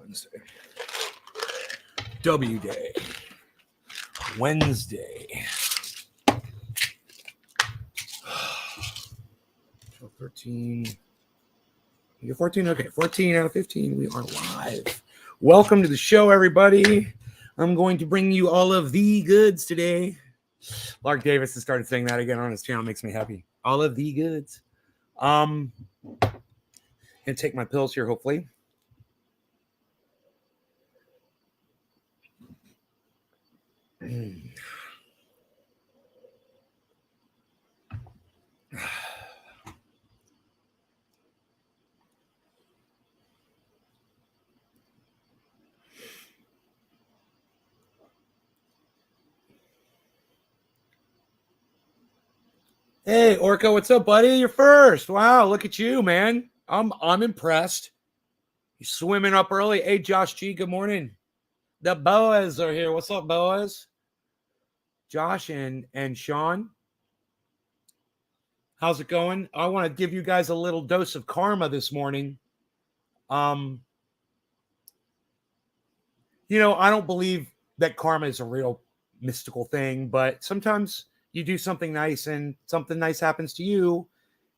Wednesday. W Day. Wednesday. 13. You get 14? Okay, 14 out of 15. We are live. Welcome to the show, everybody. I'm going to bring you all of the goods today. Lark Davis has started saying that again on his channel. Makes me happy. All of the goods. Gonna take my pills here, hopefully. Hey, Orca, what's up, buddy? You're first. Wow, look at you, man. I'm impressed. You're swimming up early. Hey, Josh G, good morning. The Boas are here. What's up, Boas? Josh and Sean. How's it going? I want to give you guys a little dose of karma this morning. You know, I don't believe that karma is a real mystical thing, but sometimes you do something nice and something nice happens to you.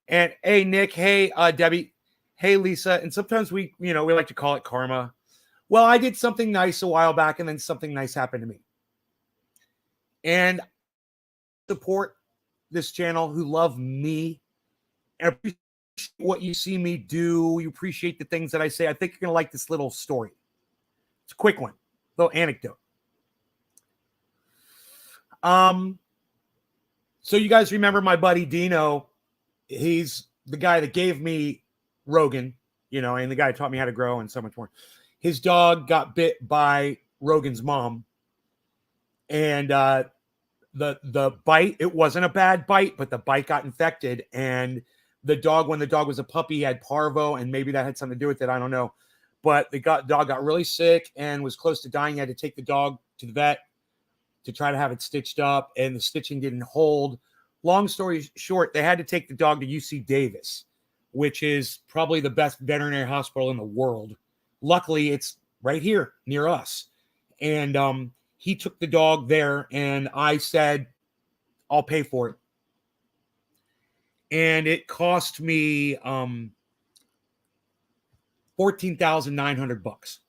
And hey, Nick, hey, Debbie, hey, Lisa. And sometimes we like to call it karma. Well, I did something nice a while back and then something nice happened to me. And support this channel who love me and appreciate what you see me do. You appreciate the things that I say. I think you're going to like this little story. It's a quick one, little anecdote. So you guys remember my buddy Dino? He's the guy that gave me Rogan, and the guy taught me how to grow and so much more. His dog got bit by Rogan's mom, and the bite, it wasn't a bad bite, but the bite got infected, and the dog, when the dog was a puppy, had parvo, and maybe that had something to do with it. I don't know. But the dog got really sick and was close to dying. He had to take the dog to the vet to try to have it stitched up, and the stitching didn't hold. Long story short, they had to take the dog to UC Davis, which is probably the best veterinary hospital in the world. Luckily, it's right here near us. And he took the dog there, and I said, I'll pay for it. And it cost me $14,900.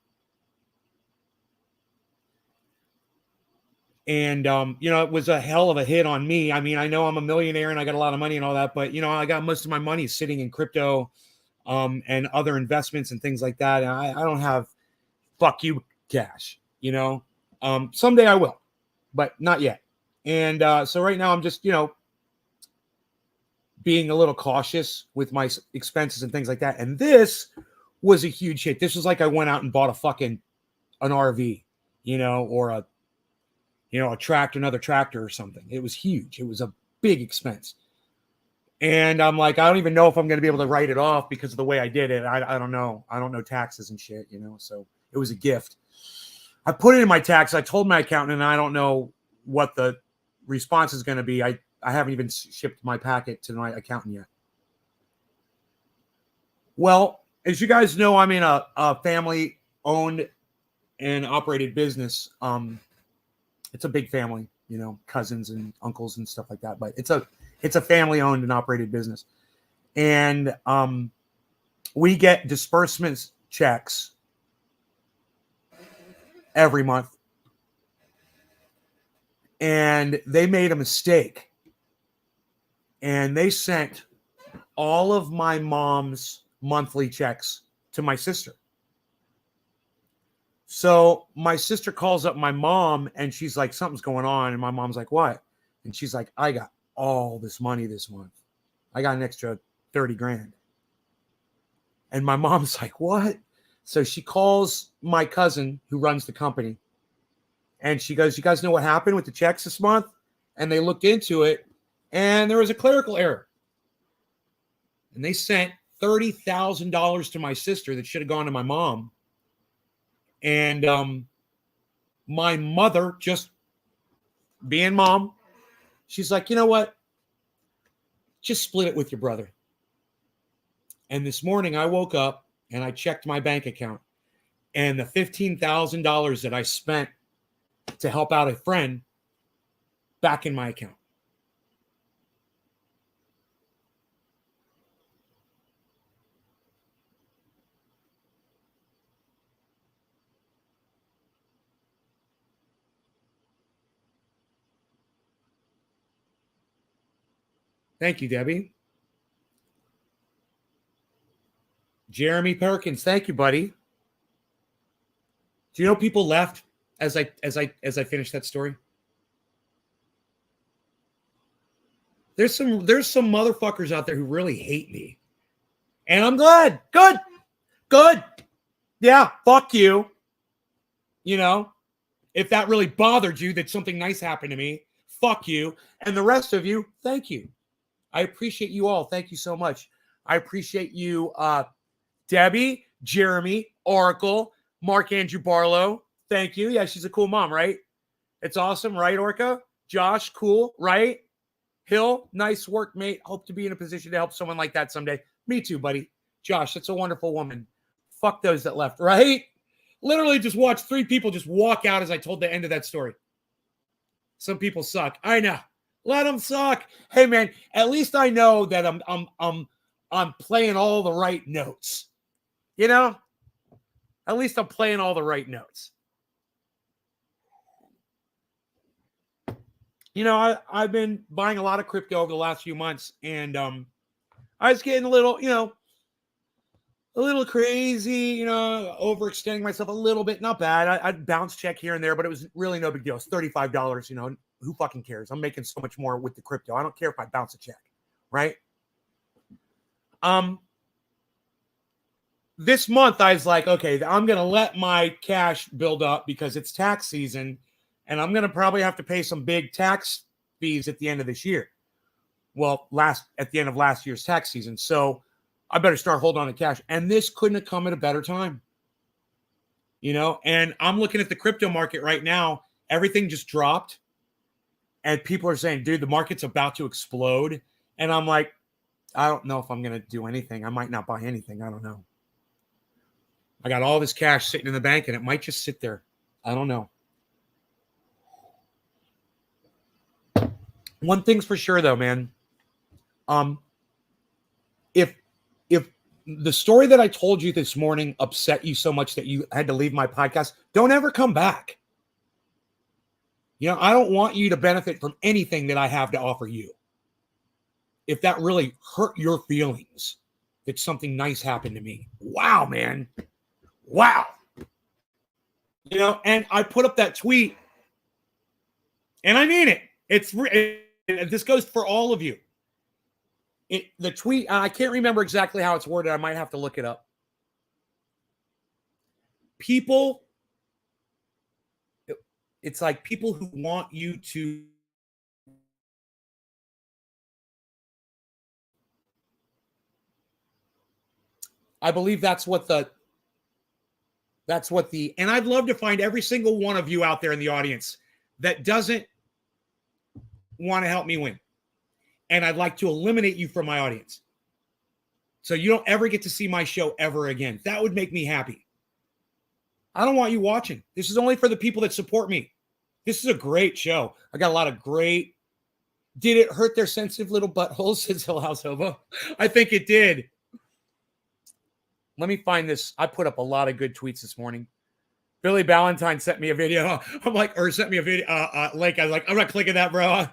And, it was a hell of a hit on me. I mean, I know I'm a millionaire and I got a lot of money and all that, but, I got most of my money sitting in crypto and other investments and things like that. And I don't have fuck you cash, someday I will, but not yet. And so right now I'm just, being a little cautious with my expenses and things like that. And this was a huge hit. This was like I went out and bought an RV, or a tractor, another tractor or something. It was huge. It was a big expense. And I'm like, I don't even know if I'm going to be able to write it off because of the way I did it. I don't know. I don't know taxes and shit, so it was a gift. I put it in my tax. I told my accountant, and I don't know what the response is going to be. I haven't even shipped my packet to my accountant yet. Well, as you guys know, I'm in a family-owned and operated business. It's a big family, cousins and uncles and stuff like that. But it's a family-owned and operated business. And we get disbursements checks every month. And they made a mistake. And they sent all of my mom's monthly checks to my sister. So my sister calls up my mom and she's like, something's going on. And my mom's like, what? And she's like, I got all this money this month. I got an extra 30 grand. And my mom's like, what? So she calls my cousin who runs the company. And she goes, you guys know what happened with the checks this month? And they looked into it. And there was a clerical error. And they sent $30,000 to my sister that should have gone to my mom. And my mother, just being mom, she's like, you know what? Just split it with your brother. And this morning I woke up and I checked my bank account. and the $15,000 that I spent to help out a friend back in my account. Thank you, Debbie. Jeremy Perkins, thank you, buddy. Do you know people left as I finished that story? There's some motherfuckers out there who really hate me. And I'm glad. Good. Yeah, fuck you. You know, if that really bothered you that something nice happened to me, fuck you. And the rest of you, thank you. I appreciate you all. Thank you so much. I appreciate you, Debbie, Jeremy, Oracle, Mark Andrew Barlow. Thank you. Yeah, she's a cool mom, right? It's awesome, right, Orca? Josh, cool, right? Hill, nice work, mate. Hope to be in a position to help someone like that someday. Me too, buddy. Josh, that's a wonderful woman. Fuck those that left, right? Literally just watched 3 people just walk out as I told the end of that story. Some people suck. I know. Let them suck. Hey, man, at least I know that I'm playing all the right notes. You know? At least I'm playing all the right notes. You know, I've been buying a lot of crypto over the last few months, and I was getting a little crazy, overextending myself a little bit. Not bad. I'd bounce check here and there, but it was really no big deal. It's $35, who fucking cares? I'm making so much more with the crypto. I don't care if I bounce a check, right? This month I was like, okay, I'm going to let my cash build up because it's tax season. And I'm going to probably have to pay some big tax fees at the end of this year. Well, at the end of last year's tax season. So I better start holding on to cash. And this couldn't have come at a better time. And I'm looking at the crypto market right now. Everything just dropped. And people are saying, dude, the market's about to explode. And I'm like, I don't know if I'm going to do anything. I might not buy anything. I don't know. I got all this cash sitting in the bank and it might just sit there. I don't know. One thing's for sure, though, man. If the story that I told you this morning upset you so much that you had to leave my podcast, don't ever come back. I don't want you to benefit from anything that I have to offer you. If that really hurt your feelings, that something nice happened to me. Wow, man. Wow. And I put up that tweet, and I mean it. This goes for all of you. The tweet, I can't remember exactly how it's worded. I might have to look it up. It's like people who want you to I believe that's what and I'd love to find every single one of you out there in the audience that doesn't want to help me win. And I'd like to eliminate you from my audience. So you don't ever get to see my show ever again. That would make me happy. I don't want you watching. This is only for the people that support me. This is a great show. I got a lot of great. Did it hurt their sensitive little buttholes, says Hill House Hobo? I think it did. Let me find this. I put up a lot of good tweets this morning. Billy Ballantyne sent me a video. Sent me a video link. I was like, I'm not clicking that, bro.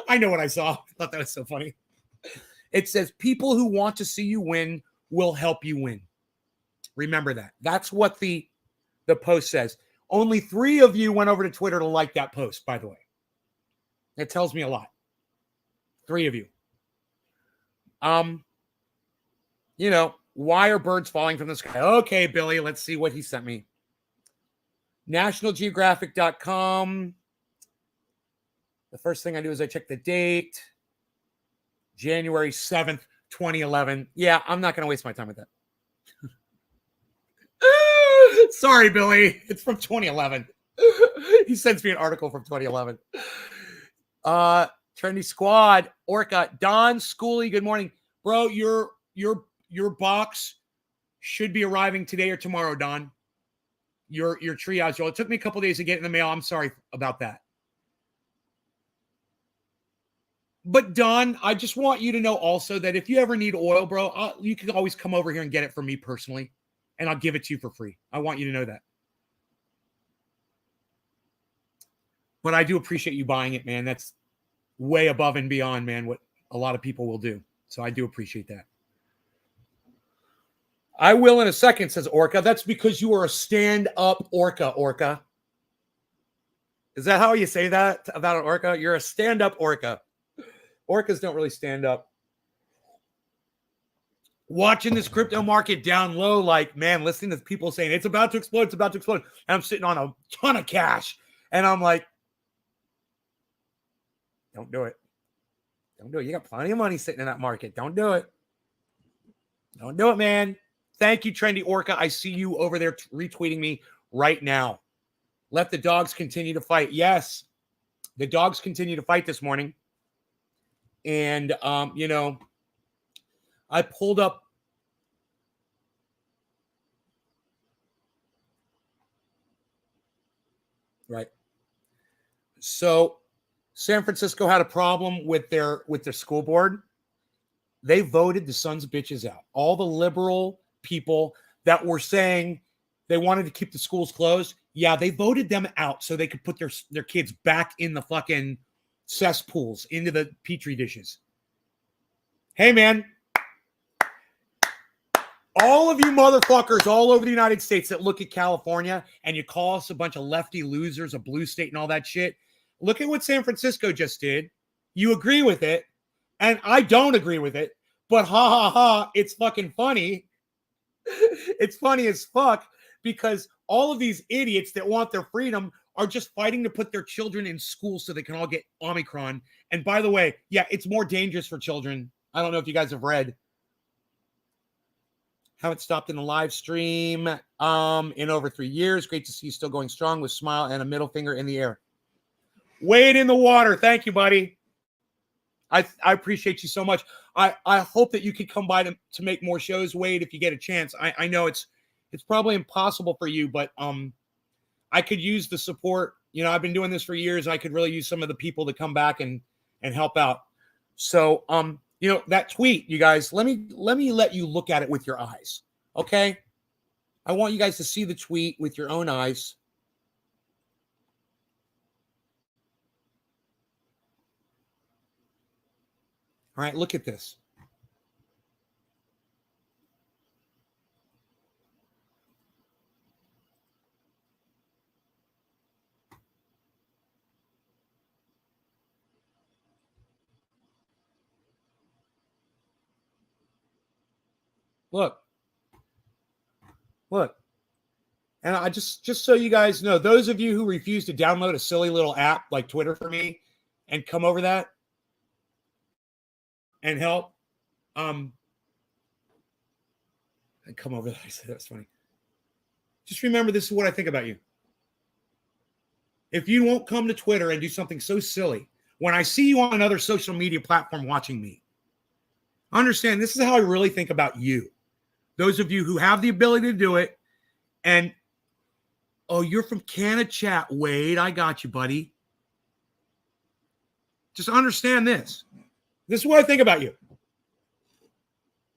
I know what I saw. I thought that was so funny. It says, people who want to see you win will help you win. Remember that. That's what the post says. Only 3 of you went over to Twitter to like that post, by the way. It tells me a lot. 3 of you. Why are birds falling from the sky? Okay, Billy, let's see what he sent me. NationalGeographic.com. The first thing I do is I check the date. January 7th, 2011. Yeah, I'm not going to waste my time with that. Sorry, Billy. It's from 2011. He sends me an article from 2011. Trendy Squad, Orca, Don Schooley, good morning. Bro, your box should be arriving today or tomorrow, Don. your triage. It took me a couple days to get in the mail. I'm sorry about that. But Don, I just want you to know also that if you ever need oil, bro, you can always come over here and get it from me personally, and I'll give it to you for free. I want you to know that. But I do appreciate you buying it, man. That's way above and beyond, man, what a lot of people will do. So I do appreciate that. I will in a second, says Orca. That's because you are a stand-up orca, Orca. Is that how you say that about an orca? You're a stand-up orca. Orcas don't really stand up. Watching this crypto market down low, like, man, listening to people saying it's about to explode, it's about to explode. And I'm sitting on a ton of cash. And I'm like, don't do it. Don't do it. You got plenty of money sitting in that market. Don't do it. Don't do it, man. Thank you, Trendy Orca. I see you over there retweeting me right now. Let the dogs continue to fight. Yes, the dogs continue to fight this morning. And, you know, I pulled up. Right. So San Francisco had a problem with their school board. They voted the sons of bitches out. All the liberal people that were saying they wanted to keep the schools closed. Yeah, they voted them out so they could put their kids back in the fucking cesspools, into the petri dishes. Hey, man. All of you motherfuckers all over the United States that look at California and you call us a bunch of lefty losers, a blue state and all that shit, look at what San Francisco just did. You agree with it, and I don't agree with it, but ha ha ha, it's fucking funny. It's funny as fuck because all of these idiots that want their freedom are just fighting to put their children in school so they can all get Omicron. And by the way, yeah, it's more dangerous for children. I don't know if you guys have read. Haven't stopped in the live stream in over 3 years. Great to see you still going strong with smile and a middle finger in the air. Wade in the water. Thank you, buddy. I appreciate you so much. I hope that you could come by to make more shows, Wade, if you get a chance. I know it's probably impossible for you, but I could use the support. You know, I've been doing this for years. I could really use some of the people to come back and help out. So, you know, that tweet, you guys, let me let you look at it with your eyes. Okay? I want you guys to see the tweet with your own eyes. All right, look at this. Look. And I just so you guys know, those of you who refuse to download a silly little app like Twitter for me and come over that and help, and come over that. I said that's funny. Just remember, this is what I think about you. If you won't come to Twitter and do something so silly, when I see you on another social media platform watching me, understand this is how I really think about you. Those of you who have the ability to do it, and oh, you're from Canada Chat, Wade. I got you, buddy. Just understand this. This is what I think about you.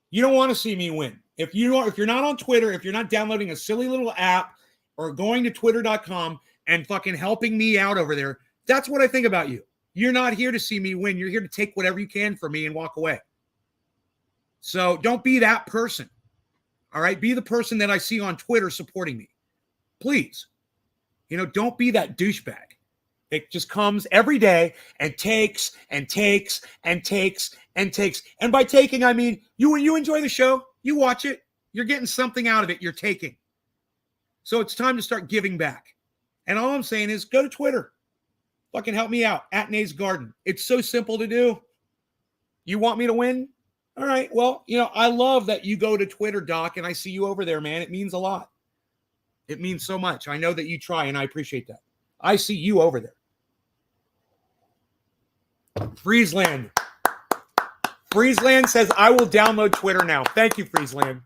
You don't want to see me win. If you're not on Twitter, if you're not downloading a silly little app or going to twitter.com and fucking helping me out over there, that's what I think about you. You're not here to see me win. You're here to take whatever you can from me and walk away. So don't be that person. All right? Be the person that I see on Twitter supporting me. Please. You know, don't be that douchebag. It just comes every day and takes and takes and takes and takes. And by taking, I mean, you enjoy the show. You watch it. You're getting something out of it. You're taking. So it's time to start giving back. And all I'm saying is go to Twitter. Fucking help me out. @Nays Garden. It's so simple to do. You want me to win? All right. Well, you know, I love that you go to Twitter, Doc, and I see you over there, man. It means a lot. It means so much. I know that you try, and I appreciate that. I see you over there. Friesland. Friesland says, I will download Twitter now. Thank you, Friesland.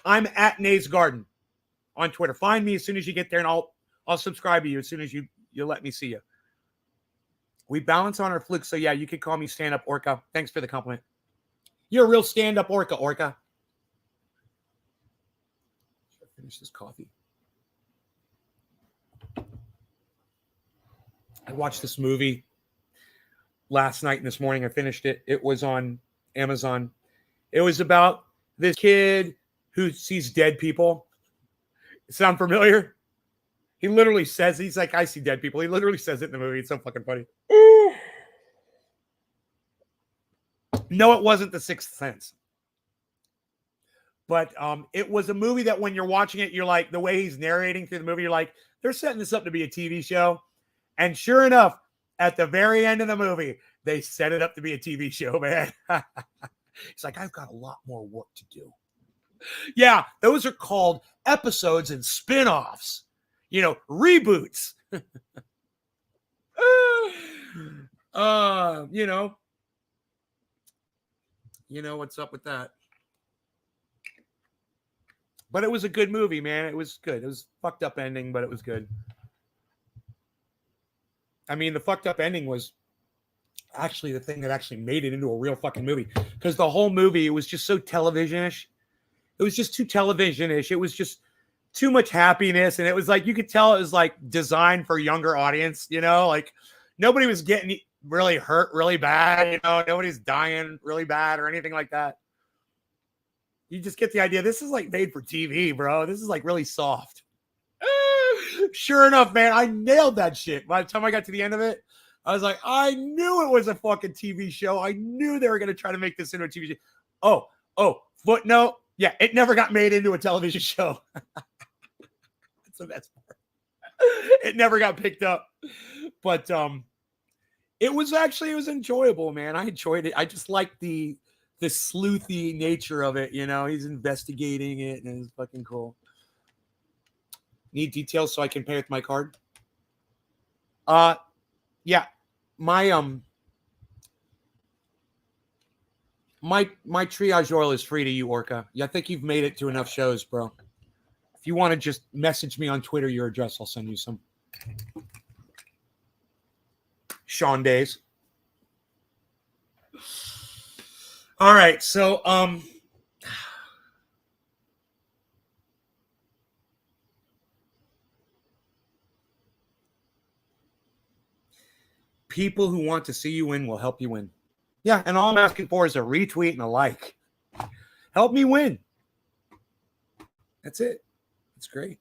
I'm @Nays Garden on Twitter. Find me as soon as you get there, and I'll subscribe to you as soon as you let me see you. We balance on our fluke, so yeah, you could call me stand-up orca. Thanks for the compliment. You're a real stand-up orca. Finish this coffee. I watched this movie last night and this morning. I finished it. It was on Amazon. It was about this kid who sees dead people. Sound familiar? He literally says, he's like, I see dead people. He literally says it in the movie. It's so fucking funny. No, it wasn't The Sixth Sense. But it was a movie that when you're watching it, you're like, the way he's narrating through the movie, you're like, they're setting this up to be a TV show. And sure enough, at the very end of the movie, they set it up to be a TV show, man. It's like, I've got a lot more work to do. Yeah, those are called episodes and spin-offs. You know, reboots. You know what's up with that. But it was a good movie, man. It was good. It was a fucked up ending, but it was good. I mean, the fucked up ending was actually the thing that actually made it into a real fucking movie. Because the whole movie, it was just so television-ish. It was just too television-ish. It was just too much happiness. And it was like, you could tell it was like designed for younger audience, you know? Like, nobody was getting really hurt really bad, you know? Nobody's dying really bad or anything like that. You just get the idea. This is like made for TV, bro. This is like really soft. Sure enough, man, I nailed that shit. By the time I got to the end of it, I was like, I knew it was a fucking TV show. I knew they were going to try to make this into a TV show. Oh, footnote. Yeah, it never got made into a television show. That's the best part. It never got picked up. But it was enjoyable, man. I enjoyed it. I just liked the sleuthy nature of it, you know. He's investigating it, and it's fucking cool. Need details so I can pay with my card? Yeah. My my triage oil is free to you, Orca. Yeah, I think you've made it to enough shows, bro. If you want to just message me on Twitter your address, I'll send you some. Sean Days. All right, so people who want to see you win will help you win. Yeah, and all I'm asking for is a retweet and a like. Help me win. That's it. It's great.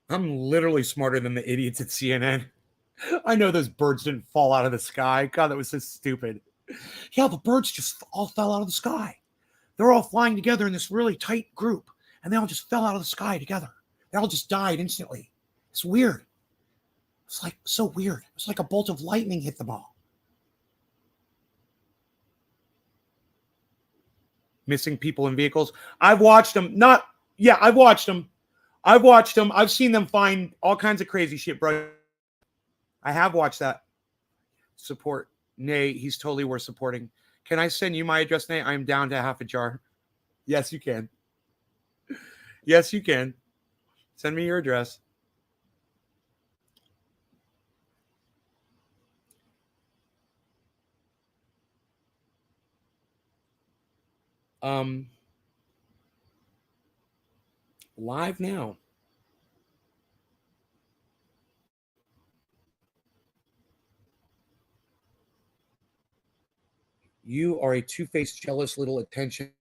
I'm literally smarter than the idiots at CNN. I know those birds didn't fall out of the sky. God, that was so stupid. Yeah, the birds just all fell out of the sky. They're all flying together in this really tight group, and they all just fell out of the sky together. They all just died instantly. It's weird. It's like so weird. It's like a bolt of lightning hit them all. Missing people in vehicles. I've watched them. I've watched them. I've seen them find all kinds of crazy shit, bro. I have watched that. Support. Nay, he's totally worth supporting. Can I send you my address, Nay? I'm down to half a jar. Yes, you can. Yes, you can. Send me your address. Live now. You are a two-faced, jealous little attention.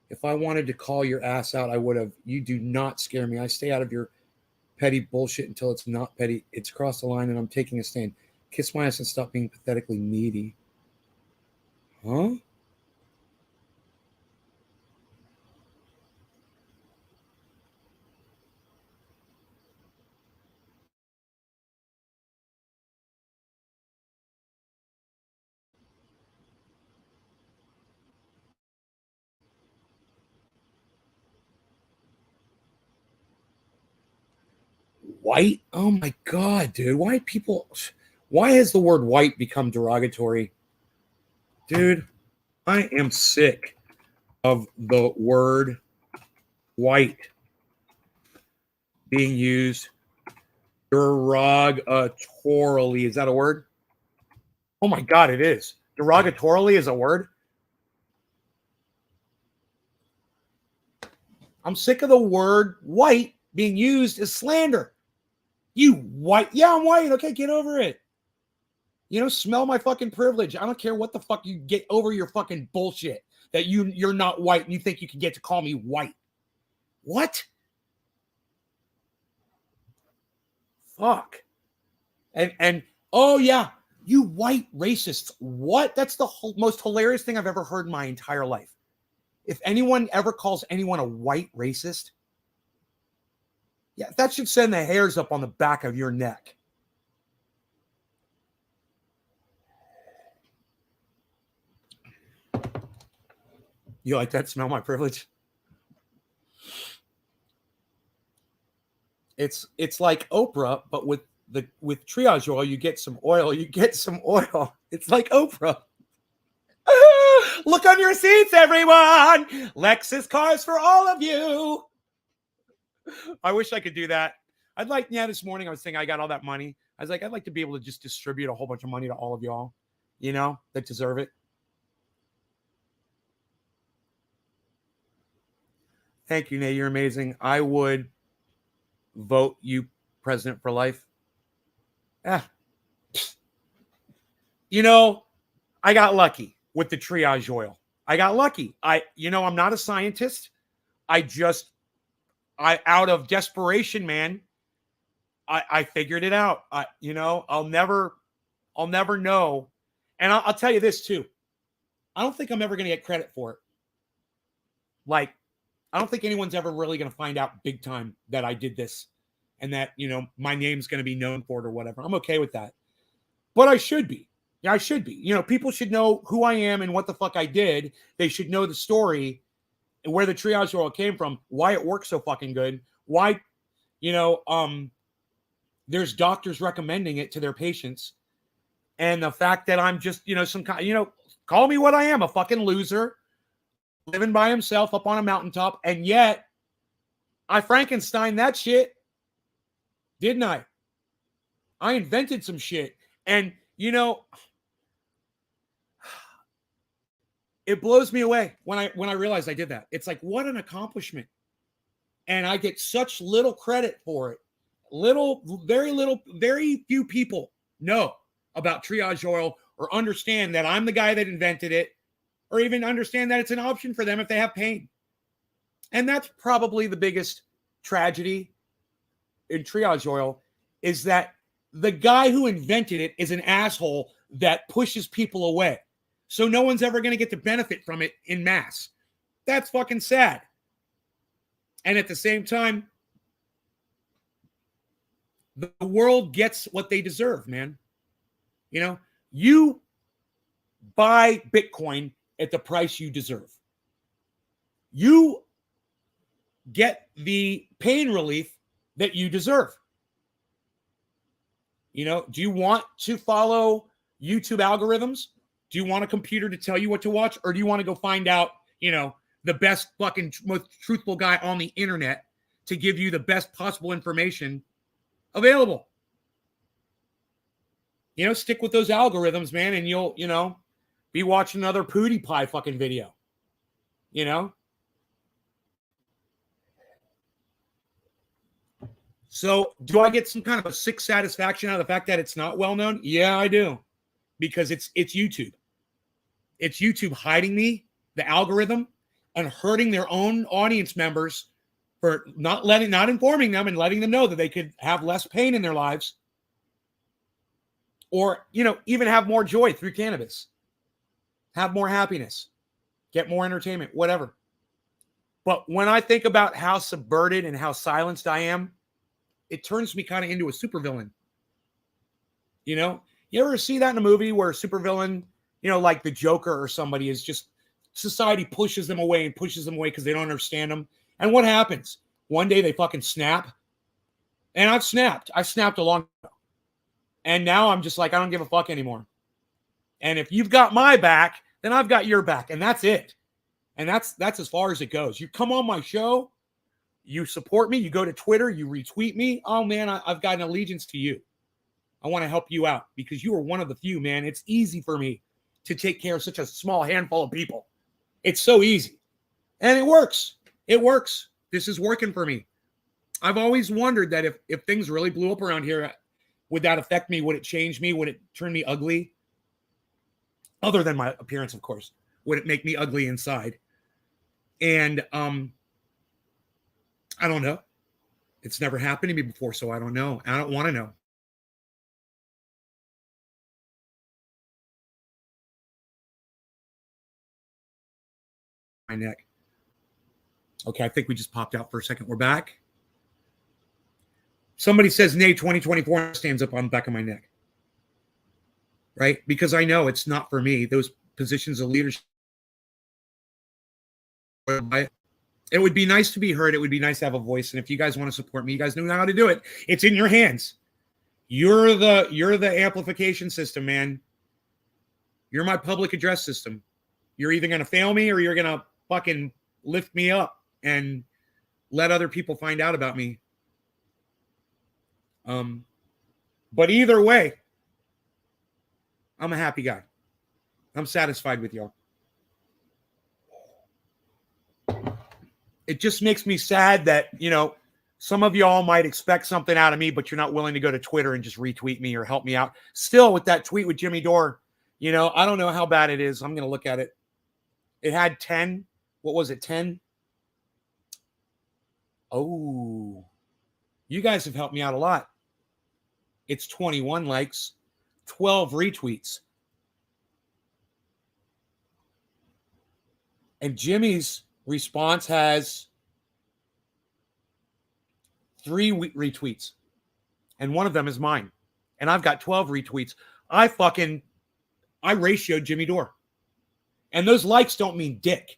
If I wanted to call your ass out, I would have. You do not scare me. I stay out of your petty bullshit until it's not petty. It's crossed the line, and I'm taking a stand. Kiss my ass and stop being pathetically needy. Huh? white? Oh my God, dude. Why has the word white become derogatory? Dude, I am sick of the word white being used derogatorily. Is that a word? Oh my God, it is. Derogatorily is a word. I'm sick of the word white being used as slander. You white. Yeah, I'm white. Okay, get over it. Smell my fucking privilege. I don't care what the fuck you get over your fucking bullshit that you're not white and you think you can get to call me white. What? Fuck. And oh yeah, you white racists. What? That's the most hilarious thing I've ever heard in my entire life. If anyone ever calls anyone a white racist, yeah, that should send the hairs up on the back of your neck. You like that? Smell my privilege? It's like Oprah, but with triage oil, you get some oil. It's like Oprah. Look on your seats, everyone. Lexus cars for all of you. I wish I could do that. This morning I was thinking I got all that money. I was like, I'd like to be able to just distribute a whole bunch of money to all of y'all, that deserve it. Thank you, Nate. You're amazing. I would vote you president for life. I got lucky with the triage oil. I got lucky. I'm not a scientist. Out of desperation, man, I figured it out. I'll never know. And I'll tell you this too. I don't think I'm ever going to get credit for it. Like, I don't think anyone's ever really going to find out big time that I did this and that, my name's going to be known for it or whatever. I'm okay with that. But I should be. Yeah, I should be. People should know who I am and what the fuck I did. They should know the story and where the triage oil came from, why it works so fucking good, why, there's doctors recommending it to their patients. And the fact that I'm just, some kind, call me what I am, a fucking loser, living by himself up on a mountaintop. And yet I Frankenstein that shit. Didn't I? I invented some shit. And, it blows me away when I realize I did that. It's like, what an accomplishment. And I get such little credit for it. Very few people know about triage oil or understand that I'm the guy that invented it, or even understand that it's an option for them if they have pain. And that's probably the biggest tragedy in triage oil, is that the guy who invented it is an asshole that pushes people away. So no one's ever going to get to benefit from it in mass. That's fucking sad. And at the same time, the world gets what they deserve, man. You buy Bitcoin at the price you deserve. You get the pain relief that you deserve. Do you want to follow YouTube algorithms? Do you want a computer to tell you what to watch? Or do you want to go find out, the best fucking most truthful guy on the internet to give you the best possible information available? Stick with those algorithms, man, and you'll, be watching another PewDiePie fucking video. So do I get some kind of a sick satisfaction out of the fact that it's not well known? Yeah, I do. Because it's YouTube. It's YouTube hiding me, the algorithm, and hurting their own audience members for not informing them and letting them know that they could have less pain in their lives, or, even have more joy through cannabis, have more happiness, get more entertainment, whatever. But when I think about how subverted and how silenced I am, it turns me kind of into a supervillain. You ever see that in a movie where a supervillain, like the Joker or somebody, is just, society pushes them away because they don't understand them. And what happens? One day they fucking snap And I've snapped. I snapped a long ago. And now I'm just like, I don't give a fuck anymore. And if you've got my back, then I've got your back. And that's it. And that's as far as it goes. You come on my show, you support me, you go to Twitter, you retweet me. Oh, man, I've got an allegiance to you. I want to help you out because you are one of the few, man. It's easy for me to take care of such a small handful of people. It's so easy. And it works. It works. This is working for me. I've always wondered that if things really blew up around here, would that affect me? Would it change me? Would it turn me ugly? Other than my appearance, of course. Would it make me ugly inside? And I don't know. It's never happened to me before, so I don't know. I don't want to know. My neck. Okay, I think we just popped out for a second. We're back. Somebody says, nay, 2024 stands up on the back of my neck. Right? Because I know it's not for me. Those positions of leadership. It would be nice to be heard. It would be nice to have a voice. And if you guys want to support me, you guys know how to do it. It's in your hands. You're the amplification system, man. You're my public address system. You're either going to fail me or you're going to fucking lift me up and let other people find out about me. But either way, I'm a happy guy. I'm satisfied with y'all. It just makes me sad that, some of y'all might expect something out of me, but you're not willing to go to Twitter and just retweet me or help me out. Still, with that tweet with Jimmy Dore, I don't know how bad it is. I'm going to look at it. It had 10. What was it, 10? Oh, you guys have helped me out a lot. It's 21 likes, 12 retweets. And Jimmy's response has 3 retweets. And one of them is mine. And I've got 12 retweets. I ratioed Jimmy Dore. And those likes don't mean dick.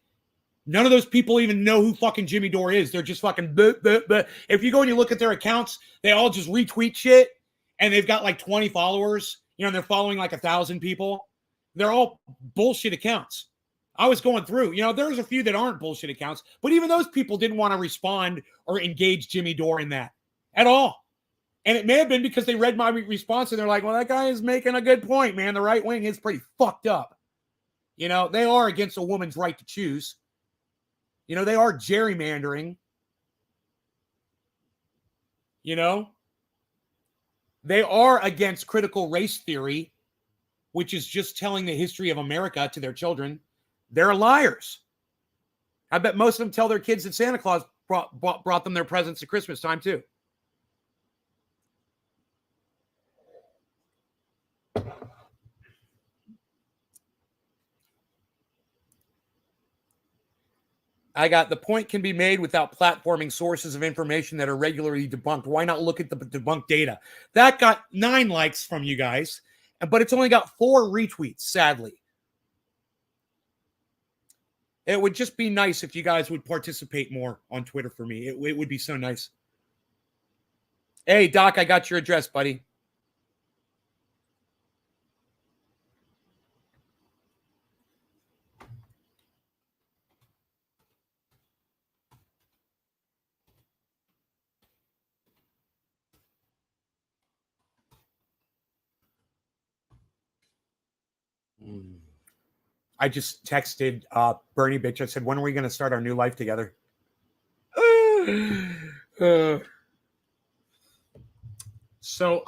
None of those people even know who fucking Jimmy Dore is. They're just fucking bleh, bleh, bleh. If you go and you look at their accounts, they all just retweet shit. And they've got like 20 followers. They're following like 1,000 people. They're all bullshit accounts. I was going through, there's a few that aren't bullshit accounts, but even those people didn't want to respond or engage Jimmy Dore in that at all. And it may have been because they read my response and they're like, well, that guy is making a good point, man. The right wing is pretty fucked up. They are against a woman's right to choose. They are gerrymandering. They are against critical race theory, which is just telling the history of America to their children. They're liars. I bet most of them tell their kids that Santa Claus brought them their presents at Christmas time, too. I got the point can be made without platforming sources of information that are regularly debunked. Why not look at the debunked data? That got 9 likes from you guys, but it's only got 4 retweets, sadly. It would just be nice if you guys would participate more on Twitter for me. It would be so nice. Hey, Doc, I got your address, buddy. I just texted Bernie bitch. I said, when are we going to start our new life together? So,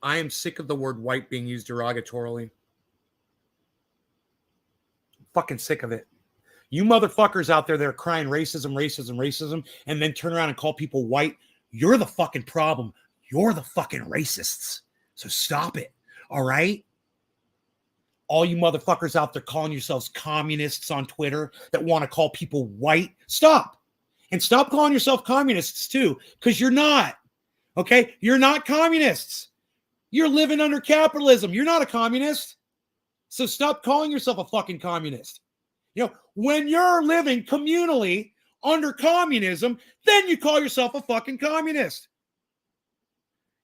I am sick of the word white being used derogatorily. Fucking sick of it. You motherfuckers out there that are crying racism, racism, racism, and then turn around and call people white. You're the fucking problem. You're the fucking racists. So stop it. All right? All you motherfuckers out there calling yourselves communists on Twitter that want to call people white, stop. And stop calling yourself communists too, because you're not. Okay? You're not communists. You're living under capitalism. You're not a communist. So stop calling yourself a fucking communist. You know, when you're living communally under communism, then you call yourself a fucking communist.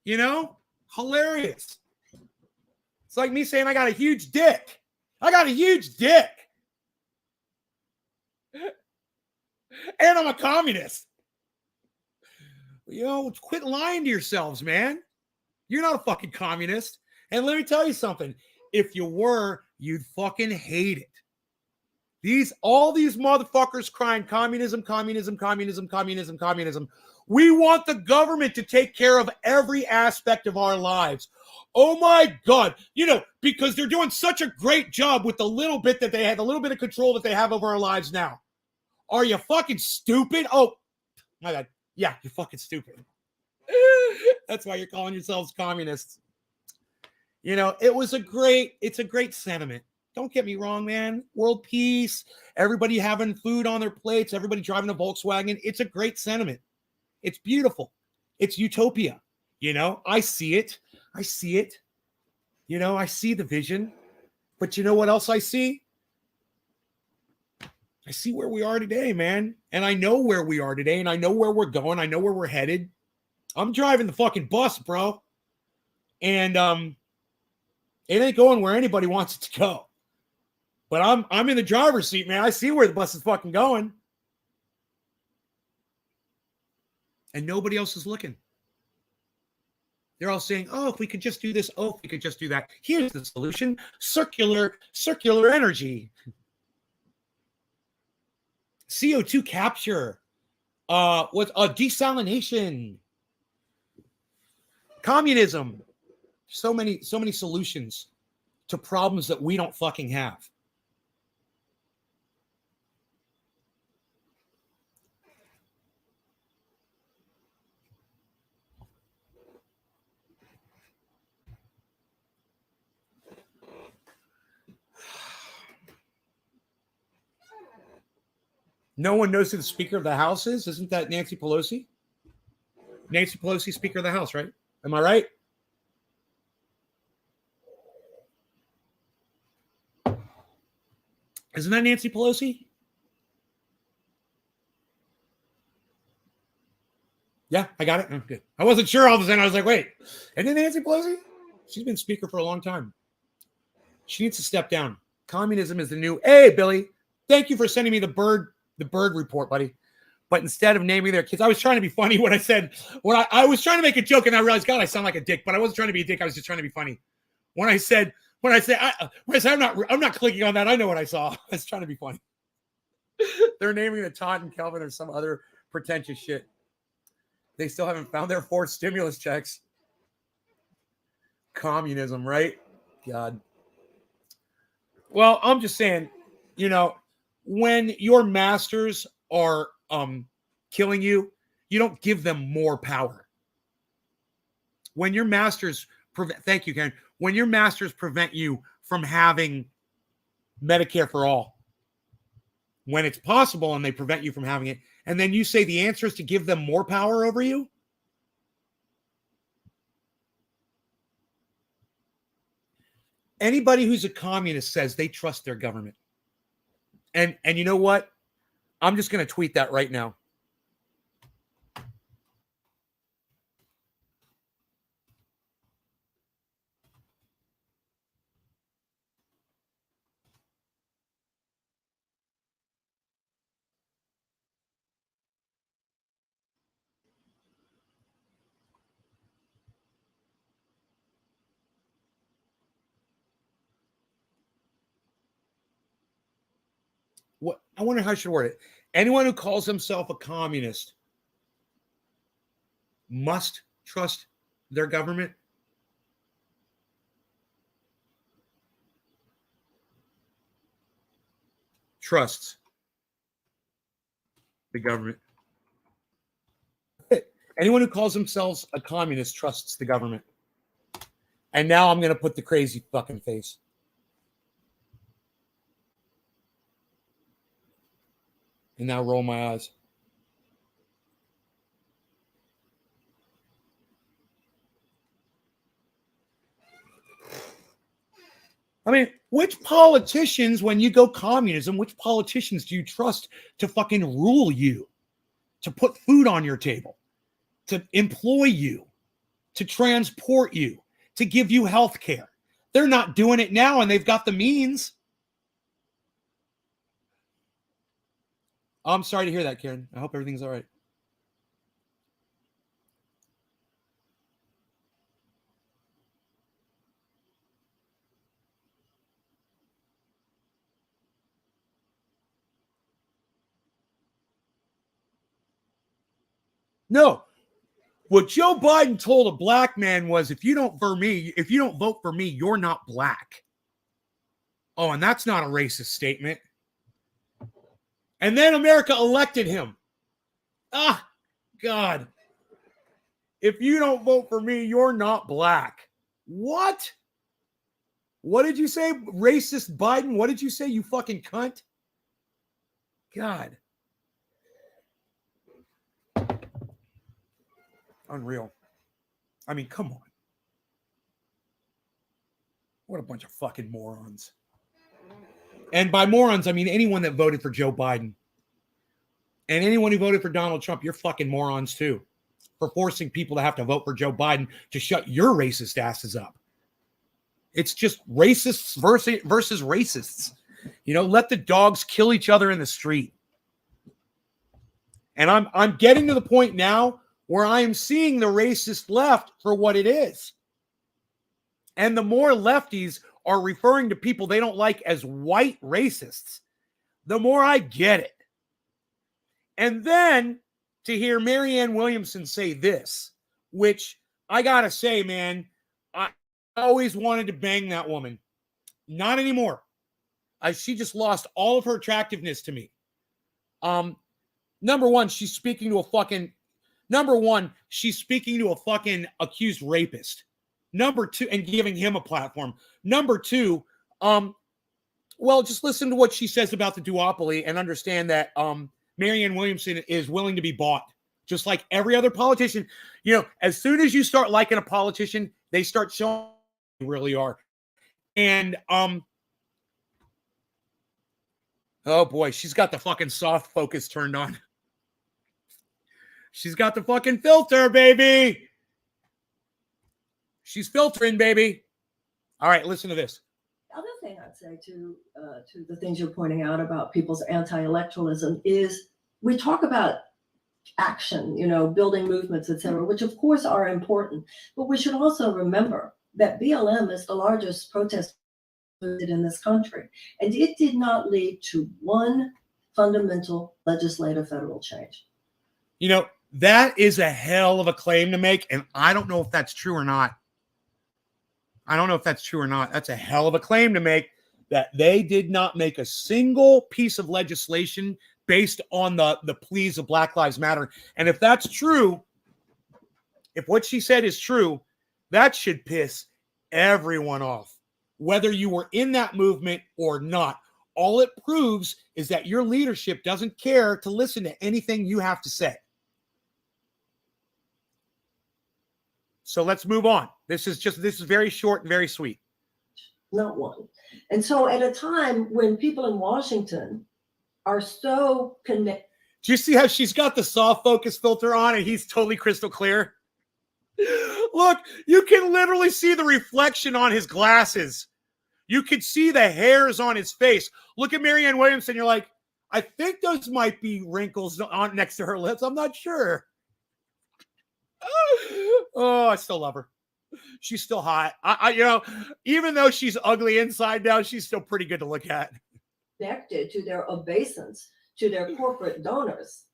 You know? Hilarious. It's like me saying I got a huge dick. I got a huge dick. And I'm a communist. You know, quit lying to yourselves, man. You're not a fucking communist. And let me tell you something. If you were, you'd fucking hate it. All these motherfuckers crying communism, communism, communism, communism, communism. We want the government to take care of every aspect of our lives. Oh my God. You know, because they're doing such a great job with the little bit that they have, the little bit of control that they have over our lives now. Are you fucking stupid? Oh, my God. Yeah, you're fucking stupid. That's why you're calling yourselves communists. You know, it's a great sentiment. Don't get me wrong, man. World peace, everybody having food on their plates, everybody driving a Volkswagen. It's a great sentiment. It's beautiful. It's utopia. You know, I see it. I see it. You know, I see the vision. But you know what else I see? I see where we are today, man. And I know where we are today, and I know where we're going. I know where we're headed. I'm driving the fucking bus, bro. And it ain't going where anybody wants it to go. But I'm in the driver's seat, man. I see where the bus is fucking going. And nobody else is looking. They're all saying, oh, if we could just do this, oh, if we could just do that. Here's the solution. Circular energy. CO2 capture. Desalination. Communism. So many solutions to problems that we don't fucking have. No one knows who the Speaker of the House is. Isn't that Nancy Pelosi? Nancy Pelosi, Speaker of the House, right? Am I right? Isn't that Nancy Pelosi? Yeah, I got it. Oh, good. I wasn't sure all of a sudden. I was like, wait, isn't it Nancy Pelosi? She's been Speaker for a long time. She needs to step down. Communism is the new. Hey, Billy, thank you for sending me the bird report, buddy. But instead of naming their kids, I was trying to be funny when I said, I was trying to make a joke, and I realized, God, I sound like a dick, but I wasn't trying to be a dick. I was just trying to be funny. When I said, I'm not clicking on that. I know what I saw. I was trying to be funny. They're naming the Todd and Kelvin or some other pretentious shit. They still haven't found their 4th stimulus checks. Communism, right? God. Well, I'm just saying, you know, when your masters are killing you, you don't give them more power. When your masters thank you, Karen. When your masters prevent you from having Medicare for all, when it's possible and they prevent you from having it, and then you say the answer is to give them more power over you? Anybody who's a communist says they trust their government. And you know what? I'm just going to tweet that right now. What I wonder how I should word it. Anyone who calls himself a communist must trust their government. Trusts the government. Anyone who calls themselves a communist trusts the government. And now I'm going to put the crazy fucking face. And now roll my eyes. I mean, which politicians, when you go communism, which politicians do you trust to fucking rule you, to put food on your table, to employ you, to transport you, to give you health care? They're not doing it now, and they've got the means. I'm sorry to hear that, Karen. I hope everything's all right. No. What Joe Biden told a black man was, if you don't vote for me, you're not black. Oh, and that's not a racist statement. And then America elected him. Ah, God. If you don't vote for me, you're not black. What? What did you say? Racist Biden? What did you say, you fucking cunt? God. Unreal. I mean, come on. What a bunch of fucking morons. And by morons, I mean anyone that voted for Joe Biden. And anyone who voted for Donald Trump, you're fucking morons too. For forcing people to have to vote for Joe Biden to shut your racist asses up. It's just racists versus racists. You know, let the dogs kill each other in the street. And I'm getting to the point now where I am seeing the racist left for what it is. And the more lefties are referring to people they don't like as white racists, the more I get it. And then to hear Marianne Williamson say this, which I gotta say, man, I always wanted to bang that woman. Not anymore. She just lost all of her attractiveness to me. Number one, she's speaking to a fucking accused rapist. Number two, and giving him a platform. Number two, well, just listen to what she says about the duopoly and understand that Marianne Williamson is willing to be bought, just like every other politician. You know, as soon as you start liking a politician, they start showing who they really are. And oh boy, she's got the fucking soft focus turned on. She's got the fucking filter, baby. She's filtering, baby. All right, listen to this. The other thing I'd say to the things you're pointing out about people's anti-electoralism is we talk about action, you know, building movements, et cetera, which of course are important. But we should also remember that BLM is the largest protest movement in this country. And it did not lead to one fundamental legislative federal change. You know, that is a hell of a claim to make. And I don't know if that's true or not. That's a hell of a claim to make, that they did not make a single piece of legislation based on the pleas of Black Lives Matter. And if that's true, if what she said is true, that should piss everyone off, whether you were in that movement or not. All it proves is that your leadership doesn't care to listen to anything you have to say. So let's move on. This is very short and very sweet. Not one. And so at a time when people in Washington are so connected. Do you see how she's got the soft focus filter on and he's totally crystal clear? Look, you can literally see the reflection on his glasses. You could see the hairs on his face. Look at Marianne Williamson. You're like, I think those might be wrinkles on next to her lips. I'm not sure. Oh, I still love her. She's still hot. I you know, even though she's ugly inside now, she's still pretty good to look at. Connected to their obeisance, to their corporate donors.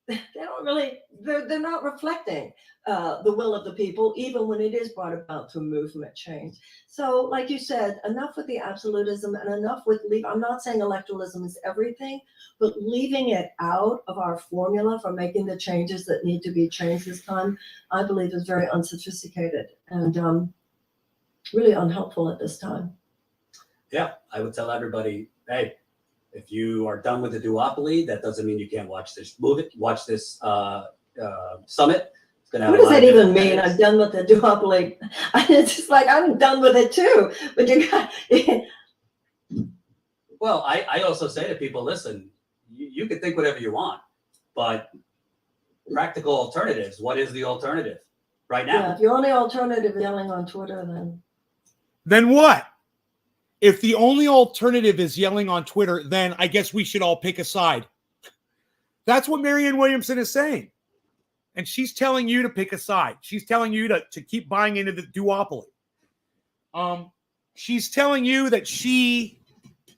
They don't really, they're not reflecting the will of the people, even when it is brought about to movement change. So like you said, enough with the absolutism and enough with I'm not saying electoralism is everything, but leaving it out of our formula for making the changes that need to be changed this time, I believe is very unsophisticated and really unhelpful at this time. Yeah, I would tell everybody, hey, if you are done with the duopoly, that doesn't mean you can't watch this movie, watch this summit. gonna have What a does lot that of even different mean? headaches. I'm done with the duopoly. It's just like, I'm done with it too. But you got, Well, I also say to people, listen, you can think whatever you want, but practical alternatives. What is the alternative right now? yeah, if your only alternative is yelling on Twitter, Then what? If the only alternative is yelling on Twitter, then I guess we should all pick a side. That's what Marianne Williamson is saying. And she's telling you to pick a side. She's telling you to keep buying into the duopoly. She's telling you that she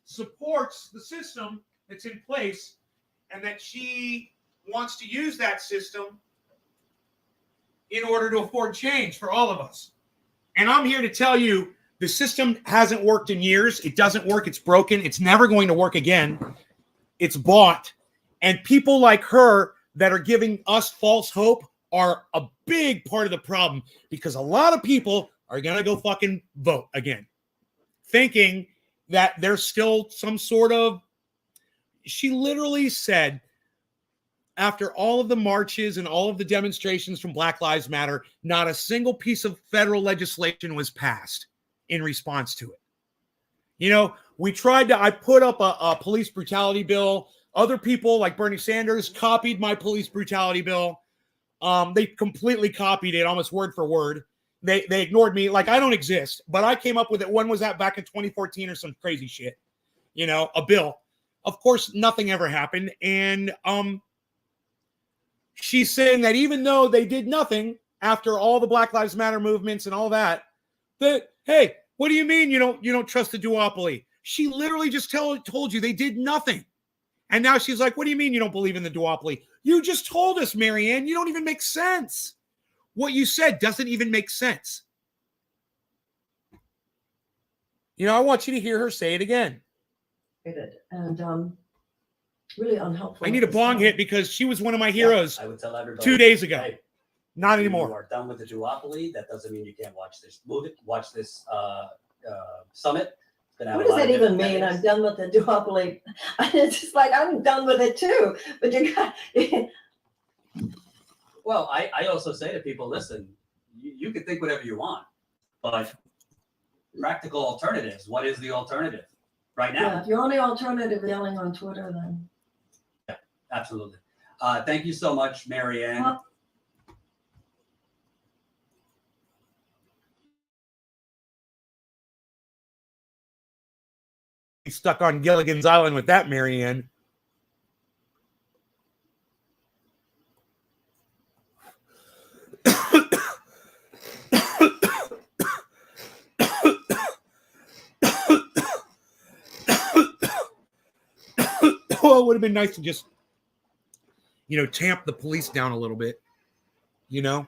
supports the system that's in place and that she wants to use that system in order to afford change for all of us. And I'm here to tell you the system hasn't worked in years. It doesn't work. It's broken. It's never going to work again. It's bought. And people like her that are giving us false hope are a big part of the problem, because a lot of people are going to go fucking vote again, thinking that there's still some sort of, she literally said, after all of the marches and all of the demonstrations from Black Lives Matter, not a single piece of federal legislation was passed in response to it. You know, I put up a police brutality bill. Other people like Bernie Sanders copied my police brutality bill. They completely copied it almost word for word. They ignored me like I don't exist, but I came up with it. When was that? Back in 2014 or some crazy shit, you know, a bill. Of course, nothing ever happened. And she's saying that even though they did nothing after all the Black Lives Matter movements and all that, hey, what do you mean you don't trust the duopoly? She literally just told you they did nothing. And now she's like, what do you mean you don't believe in the duopoly? You just told us, Marianne, you don't even make sense. What you said doesn't even make sense. You know, I want you to hear her say it again. and really unhelpful. I need a bong hit because she was one of my heroes I would tell everybody 2 days ago. hey, Not you anymore. are done with the duopoly. That doesn't mean you can't watch this summit. It's gonna have What a does lot of that even different mean? headaches. I'm done with the duopoly. It's just like, I'm done with it too. But you got, Well, I also say to people, listen, you can think whatever you want, but practical alternatives. What is the alternative right now? yeah, if your only alternative is yelling on Twitter, then. Absolutely. Thank you so much, Marianne. Well, Stuck on Gilligan's Island with that, Marianne. Oh, it would have been nice to just, tamp the police down a little bit, with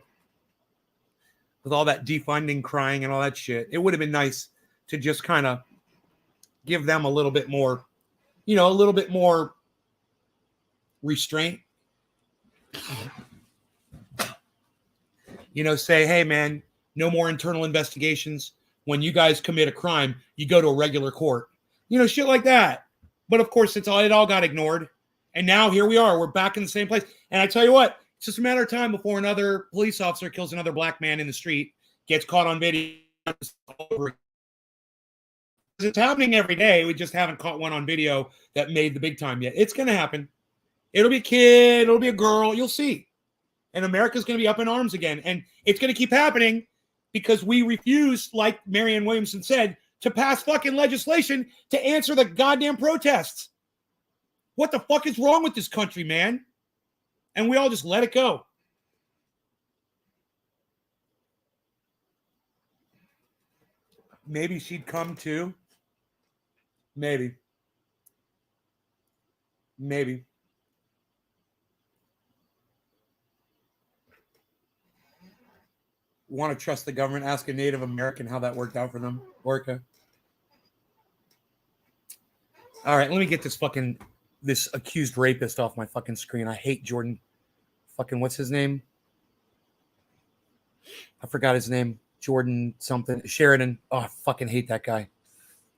all that defunding, crying, and all that shit. It would have been nice to just kind of give them a little bit more, a little bit more restraint. Say, hey, man, no more internal investigations. When you guys commit a crime, you go to a regular court. Shit like that. But of course, it all got ignored. And now here we are. We're back in the same place. And I tell you what, it's just a matter of time before another police officer kills another black man in the street, gets caught on video. It's happening every day. We just haven't caught one on video that made the big time yet. It's going to happen. It'll be a kid. It'll be a girl. You'll see. And America's going to be up in arms again. And it's going to keep happening because we refuse, like Marianne Williamson said, to pass fucking legislation to answer the goddamn protests. What the fuck is wrong with this country, man? And we all just let it go. Maybe she'd come too. Maybe. Want to trust the government? Ask a Native American how that worked out for them. Orca. All right, let me get this accused rapist off my fucking screen. I hate Jordan. Fucking what's his name? I forgot his name. Jordan something. Sheridan. Oh, I fucking hate that guy.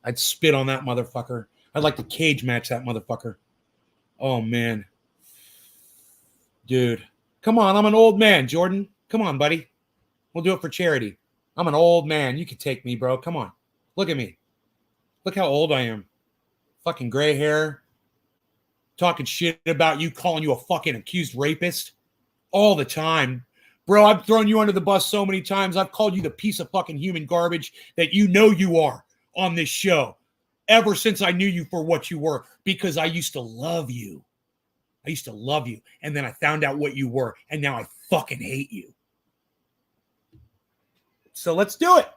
I'd spit on that motherfucker. I'd like to cage match that motherfucker. Oh, man. Dude. Come on, I'm an old man, Jordan. Come on, buddy. We'll do it for charity. I'm an old man. You can take me, bro. Come on. Look at me. Look how old I am. Fucking gray hair. Talking shit about you, calling you a fucking accused rapist all the time. Bro, I've thrown you under the bus so many times. I've called you the piece of fucking human garbage that you know you are on this show ever since I knew you for what you were, because I used to love you. I used to love you. And then I found out what you were, and now I fucking hate you. So let's do it.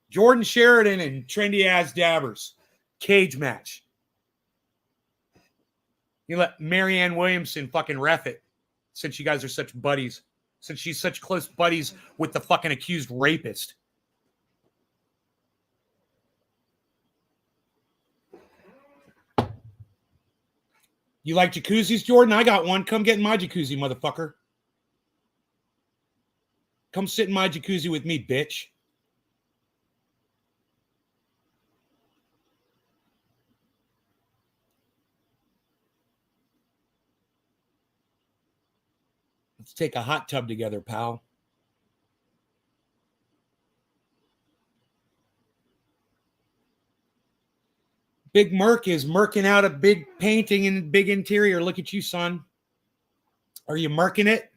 Jordan Sheridan and Trendy Ass Dabbers. Cage match. You let Marianne Williamson fucking ref it, since you guys are such buddies. Since she's such close buddies with the fucking accused rapist. You like jacuzzis, Jordan? I got one. Come get in my jacuzzi, motherfucker. Come sit in my jacuzzi with me, bitch. Let's take a hot tub together, pal. Big Merc is merking out a big painting and big interior. Look at you, son. Are you merking it?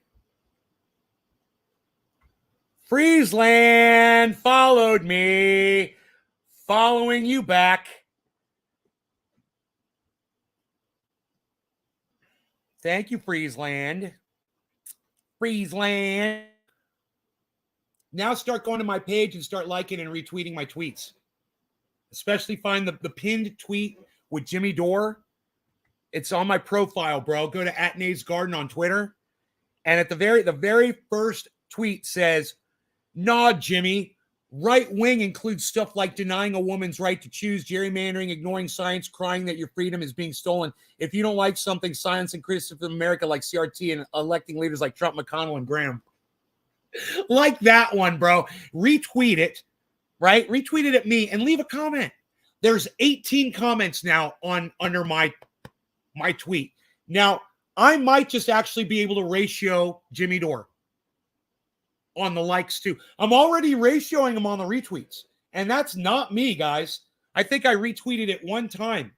Friesland followed me. Following you back. Thank you, Friesland. Friesland. Now start going to my page and start liking and retweeting my tweets. Especially find the pinned tweet with Jimmy Dore. It's on my profile, bro. Go to @Nate's Garden on Twitter. And at the very first tweet says, "Nah, Jimmy, right wing includes stuff like denying a woman's right to choose, gerrymandering, ignoring science, crying that your freedom is being stolen. If you don't like something, science and criticism of America like CRT and electing leaders like Trump, McConnell, and Graham." Like that one, bro. Retweet it, right? Retweet it at me and leave a comment. There's 18 comments now under my tweet. Now, I might just actually be able to ratio Jimmy Dore on the likes too. I'm already ratioing them on the retweets. And that's not me, guys. I think I retweeted it one time,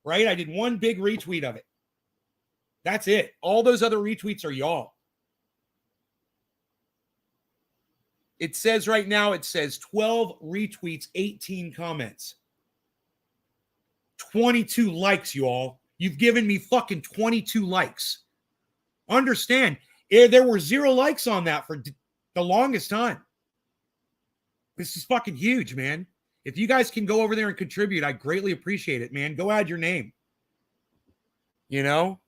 right? I did one big retweet of it. That's it. All those other retweets are y'all. It says right now, it says 12 retweets, 18 comments. 22 likes, y'all. You've given me fucking 22 likes. Understand, there were 0 likes on that for the longest time. This is fucking huge, man. If you guys can go over there and contribute, I greatly appreciate it, man. Go add your name. You know,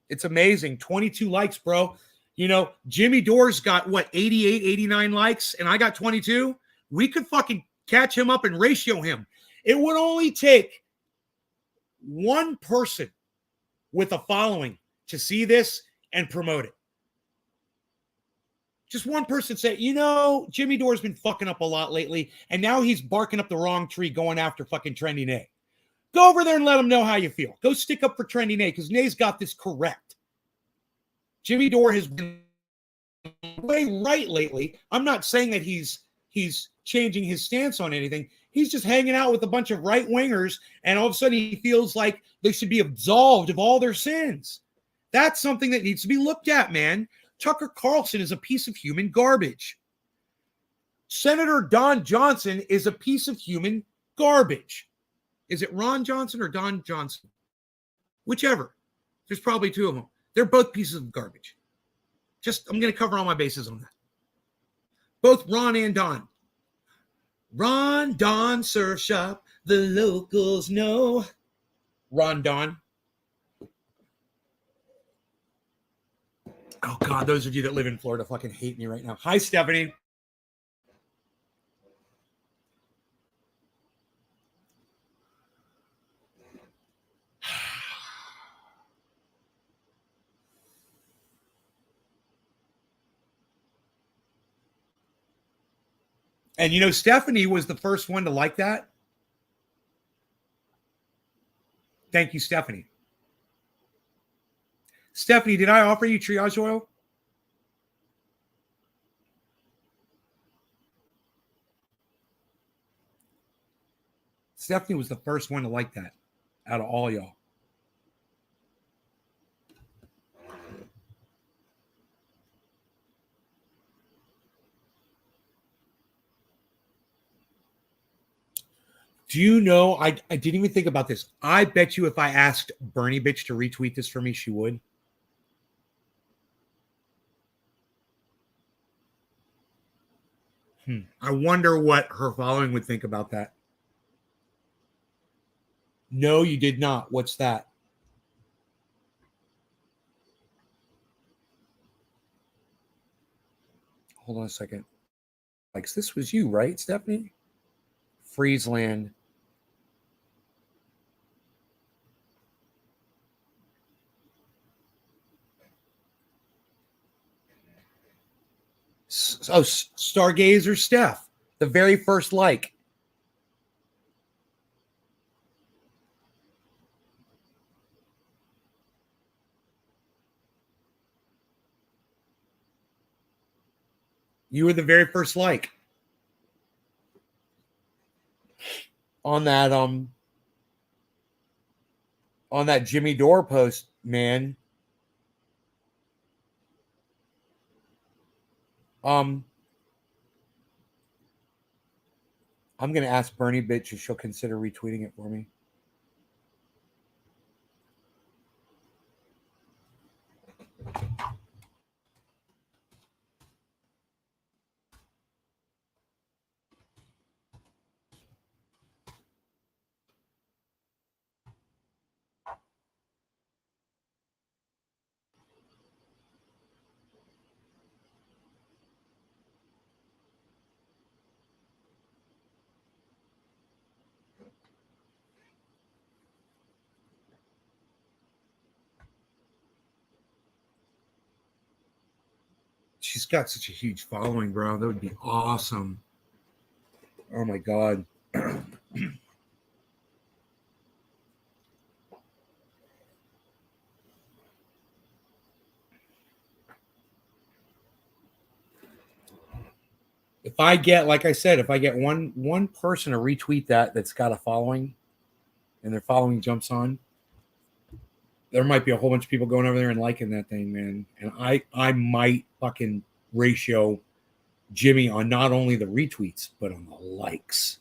it's amazing. 22 likes, bro. You know, Jimmy Dore's got, what, 88, 89 likes, and I got 22? We could fucking catch him up and ratio him. It would only take one person with a following to see this and promote it. Just one person say, you know, Jimmy Dore's been fucking up a lot lately, and now he's barking up the wrong tree going after fucking Trendy Nate. Go over there and let him know how you feel. Go stick up for Trendy Nate, because Nate's got this correct. Jimmy Dore has been way right lately. I'm not saying that he's changing his stance on anything. He's just hanging out with a bunch of right-wingers, and all of a sudden he feels like they should be absolved of all their sins. That's something that needs to be looked at, man. Tucker Carlson is a piece of human garbage. Senator Don Johnson is a piece of human garbage. Is it Ron Johnson or Don Johnson? Whichever. There's probably 2 of them. They're both pieces of garbage. I'm going to cover all my bases on that. Both Ron and Don. Ron Don Surf Shop, the locals know. Ron Don. Oh, God, those of you that live in Florida fucking hate me right now. Hi, Stephanie. And, you know, Stephanie was the first one to like that. Thank you, Stephanie. Stephanie, did I offer you triage oil? Stephanie was the first one to like that out of all y'all. Do you know, I didn't even think about this. I bet you if I asked Bernie Bitch to retweet this for me, she would. I wonder what her following would think about that. No, you did not. What's that? Hold on a second. Like, this was you, right, Stephanie? Friesland. Oh, Stargazer Steph, the very first like. You were the very first like on that Jimmy Dore post, man. I'm gonna ask Bernie Bitch if she'll consider retweeting it for me. She's got such a huge following, bro. That would be awesome. Oh my God. If I get, like I said, if I get one person to retweet that's got a following and their following jumps on, there might be a whole bunch of people going over there and liking that thing, man. And I might fucking ratio Jimmy on not only the retweets, but on the likes.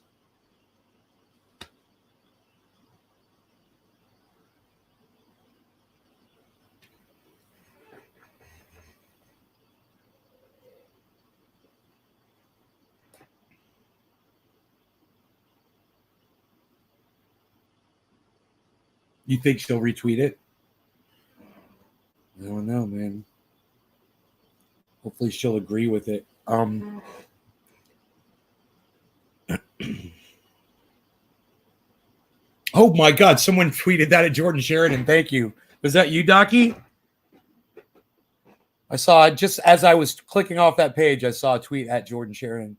You think she'll retweet it? I don't know, man. Hopefully she'll agree with it. Oh my God, someone tweeted that at Jordan Sheridan. Thank you. Was that you, Docky? I saw, just as I was clicking off that page, I saw a tweet at Jordan Sheridan.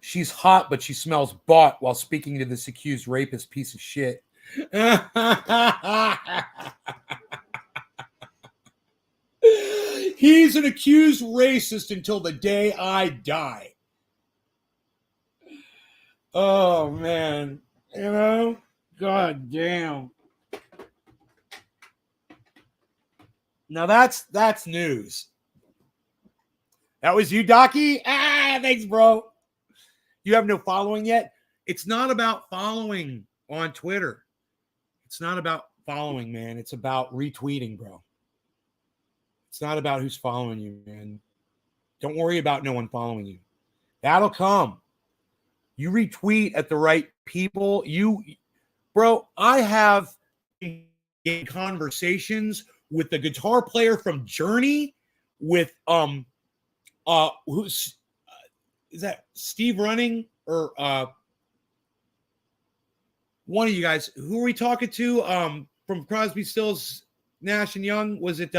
She's hot, but she smells bought while speaking to this accused rapist piece of shit. He's an accused racist until the day I die. Oh, man. You know? God damn. Now that's news. That was you, Docky? Ah, thanks, bro. You have no following yet? It's not about following on Twitter. It's not about following, man. It's about retweeting, bro. It's not about who's following you, man. Don't worry about no one following you. That'll come. You retweet at the right people. Bro, I have conversations with the guitar player from Journey, with who's is that Steve Running or one of you guys? Who are we talking to? From Crosby, Stills, Nash and Young? Was it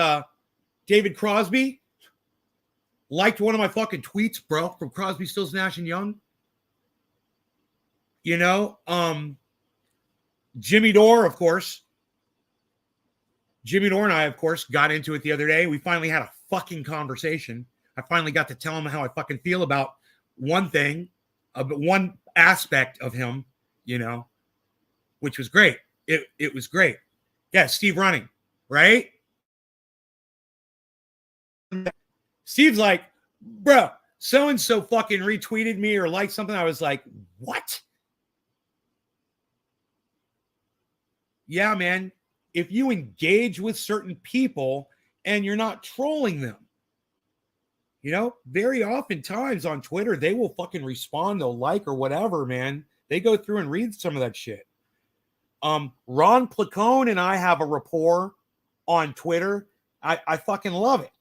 David Crosby? Liked one of my fucking tweets, bro, from Crosby, Stills, Nash and Young. You know, Jimmy Dore, of course. Jimmy Dore and I, of course, got into it the other day. We finally had a fucking conversation. I finally got to tell him how I fucking feel about one thing. one aspect of him, you know, which was great. It was great. Yeah, Steve Running, right? Steve's like, bro, so-and-so fucking retweeted me or liked something. I was like, what? Yeah, man. If you engage with certain people and you're not trolling them, you know, very oftentimes on Twitter, they will fucking respond, they'll like or whatever, man. They go through and read some of that shit. Ron Placone and I have a rapport on Twitter. I fucking love it.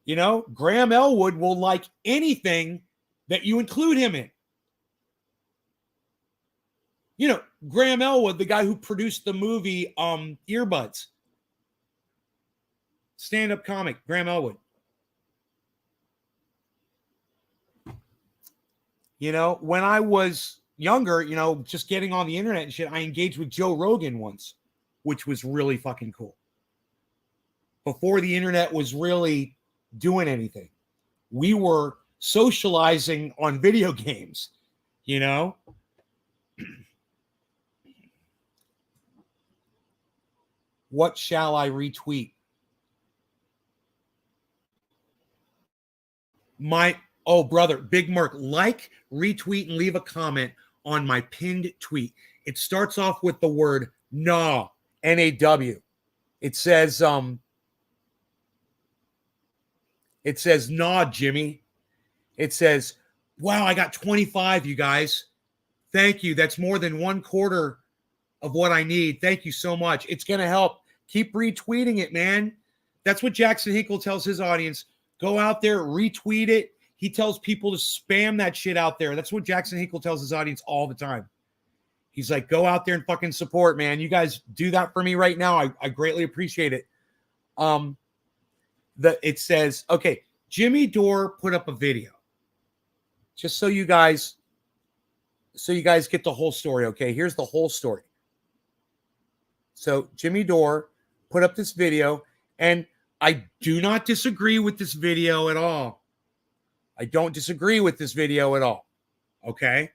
You know, Graham Elwood will like anything that you include him in. You know, Graham Elwood, the guy who produced the movie Earbuds. Stand-up comic, Graham Elwood. You know, when I was younger, you know, just getting on the internet and shit, I engaged with Joe Rogan once, which was really fucking cool. Before the internet was really doing anything, we were socializing on video games, you know? What shall I retweet? Oh, brother, Big Merc, like, retweet, and leave a comment on my pinned tweet. It starts off with the word nah, N-A-W. It says, nah, Jimmy. It says, wow, I got 25, you guys. Thank you. That's more than 1/4 of what I need. Thank you so much. It's going to help. Keep retweeting it, man. That's what Jackson Hinkle tells his audience. Go out there, retweet it. He tells people to spam that shit out there. That's what Jackson Hinkle tells his audience all the time. He's like, go out there and fucking support, man. You guys do that for me right now. I greatly appreciate it. It says, okay, Jimmy Dore put up a video. Just so you guys get the whole story, okay? Here's the whole story. So Jimmy Dore put up this video, and I do not disagree with this video at all. I don't disagree with this video at all. Okay?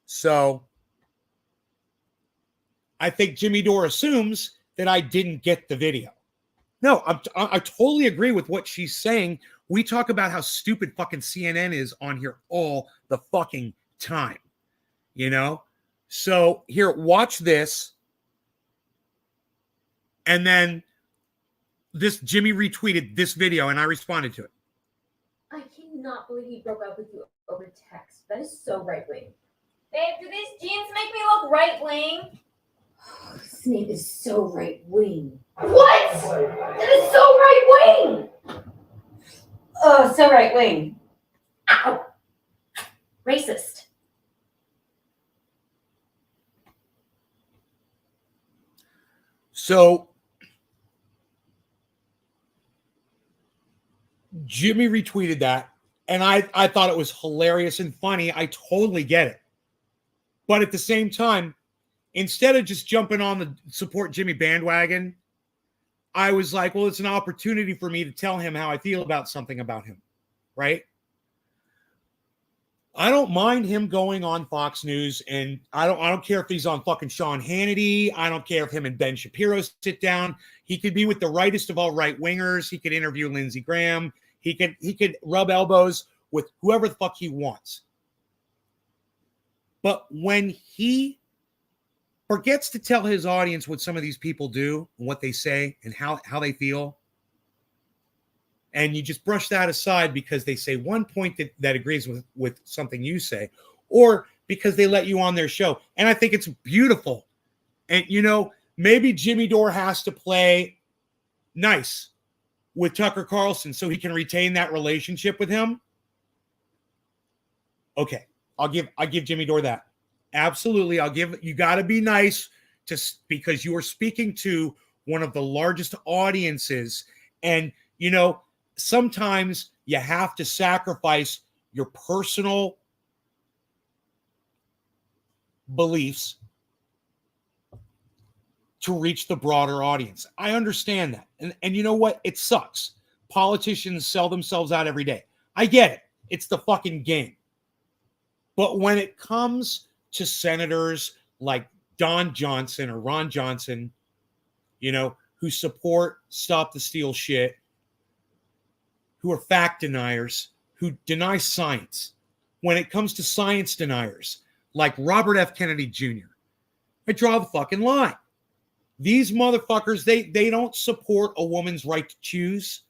So I think Jimmy Dore assumes that I didn't get the video. No, I totally agree with what she's saying. We talk about how stupid fucking CNN is on here all the fucking time. You know? So here, watch this. And then this Jimmy retweeted this video, and I responded to it. I cannot believe he broke up with you over text. That is so right-wing. Babe, do these jeans make me look right-wing? This name is so right-wing. What? That is so right-wing! Oh, so right-wing. Ow! Racist. So Jimmy retweeted that, and I thought it was hilarious and funny. I totally get it. But at the same time, instead of just jumping on the support Jimmy bandwagon, I was like, well, it's an opportunity for me to tell him how I feel about something about him, right? I don't mind him going on Fox News, and I don't care if he's on fucking Sean Hannity. I don't care if him and Ben Shapiro sit down. He could be with the rightest of all right wingers. He could interview Lindsey Graham. He could rub elbows with whoever the fuck he wants. But when he forgets to tell his audience what some of these people do and what they say and how they feel, and you just brush that aside because they say one point that agrees with something you say, or because they let you on their show. And I think it's beautiful. And, you know, maybe Jimmy Dore has to play nice with Tucker Carlson so he can retain that relationship with him. Okay, I give Jimmy Dore that. Absolutely, you got to be nice because you are speaking to one of the largest audiences, and you know, sometimes you have to sacrifice your personal beliefs to reach the broader audience. I understand that. And you know what? It sucks. Politicians sell themselves out every day. I get it. It's the fucking game. But when it comes to senators like Don Johnson or Ron Johnson, you know, who support Stop the Steal shit, who are fact deniers, who deny science, when it comes to science deniers like Robert F. Kennedy Jr., I draw the fucking line. These motherfuckers, they don't support a woman's right to choose.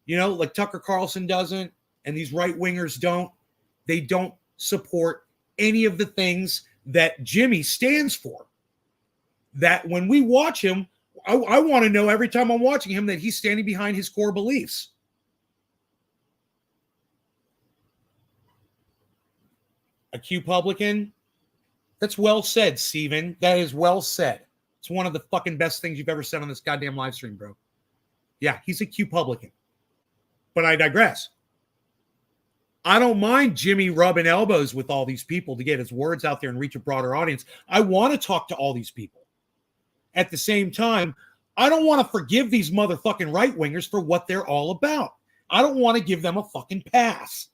You know, like Tucker Carlson doesn't, and these right-wingers don't. They don't support any of the things that Jimmy stands for. That when we watch him, I want to know every time I'm watching him that he's standing behind his core beliefs. A Q-publican? That's well said, Steven. That is well said. It's one of the fucking best things you've ever said on this goddamn live stream, bro. Yeah, he's a Q-publican. But I digress. I don't mind Jimmy rubbing elbows with all these people to get his words out there and reach a broader audience. I want to talk to all these people. At the same time, I don't want to forgive these motherfucking right-wingers for what they're all about. I don't want to give them a fucking pass.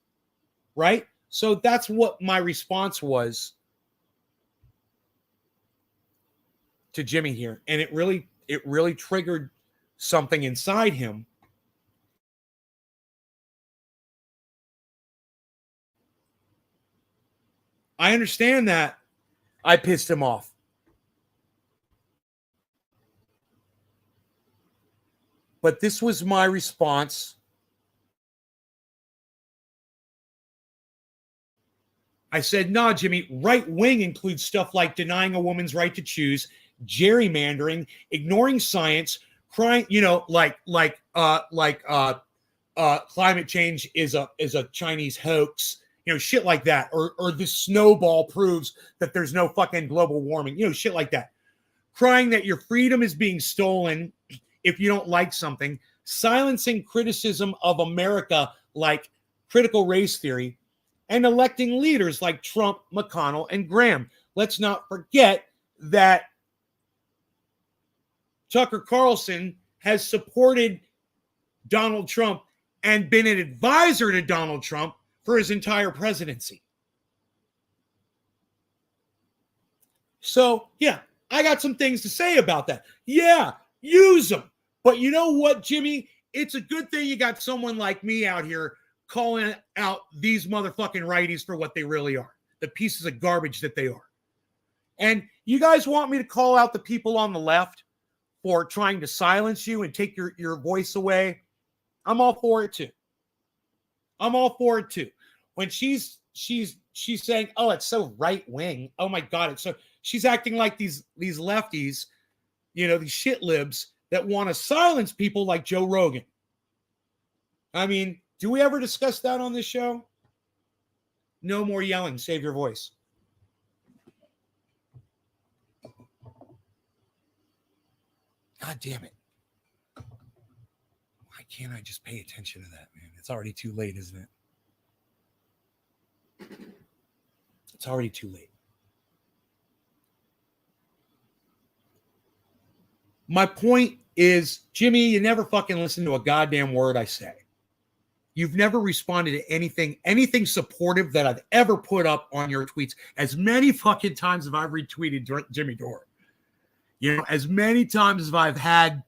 Right? So that's what my response was to Jimmy here. And it really triggered something inside him. I understand that I pissed him off. But this was my response. I said, nah, Jimmy, right wing includes stuff like denying a woman's right to choose, gerrymandering, ignoring science, crying, you know, like climate change is a Chinese hoax, you know, shit like that, or the snowball proves that there's no fucking global warming, you know, shit like that. Crying that your freedom is being stolen if you don't like something, silencing criticism of America like critical race theory, and electing leaders like Trump, McConnell, and Graham. Let's not forget that Tucker Carlson has supported Donald Trump and been an advisor to Donald Trump for his entire presidency. So, yeah, I got some things to say about that. Yeah, use them. But you know what, Jimmy? It's a good thing you got someone like me out here calling out these motherfucking righties for what they really are, the pieces of garbage that they are. And you guys want me to call out the people on the left for trying to silence you and take your voice away? I'm all for it too. I'm all for it too. When she's saying, "Oh, it's so right wing. Oh my God, it's so," she's acting like these lefties, you know, these shit libs that want to silence people like Joe Rogan. I mean, do we ever discuss that on this show? No more yelling. Save your voice. God damn it. Why can't I just pay attention to that, man? It's already too late, isn't it? It's already too late. My point is, Jimmy, you never fucking listen to a goddamn word I say. You've never responded to anything supportive that I've ever put up on your tweets. As many fucking times as I've retweeted Jimmy Dore. You know, as many times as I've had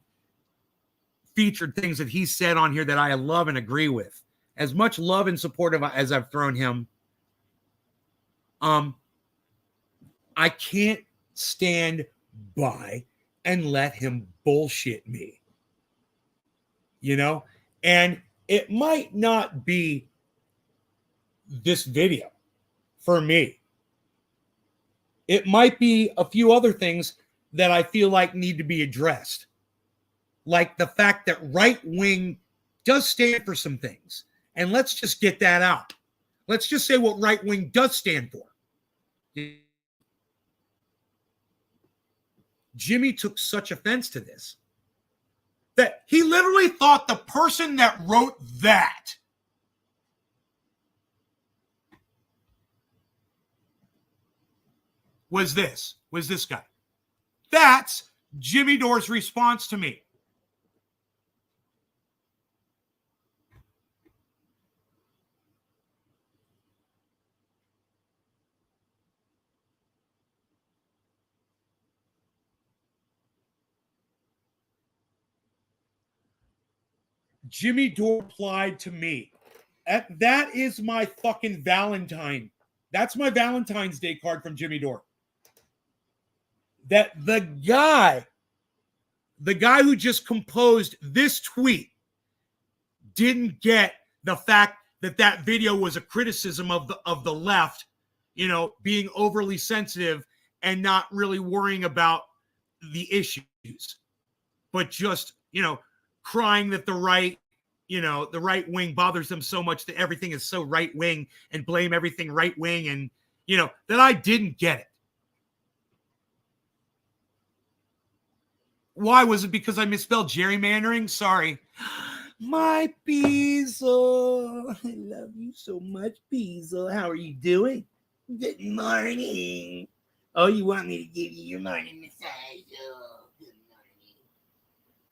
featured things that he said on here that I love and agree with. As much love and support as I've thrown him, I can't stand by and let him bullshit me. You know? And it might not be this video for me. It might be a few other things that I feel like need to be addressed. Like the fact that right wing does stand for some things. And let's just get that out. Let's just say what right wing does stand for. Jimmy took such offense to this that he literally thought the person that wrote that was this guy. That's Jimmy Dore's response to me. Jimmy Dore replied to me. That is my fucking Valentine. That's my Valentine's Day card from Jimmy Dore. That the guy who just composed this tweet didn't get the fact that video was a criticism of the left, being overly sensitive and not really worrying about the issues, but just, crying that the right wing bothers them so much that everything is so right wing and blame everything right wing. And, that I didn't get it. Why? Was it because I misspelled gerrymandering? Sorry. My Beazle. I love you so much, Beazle. How are you doing? Good morning. Oh, you want me to give you your morning massage? Oh, good morning.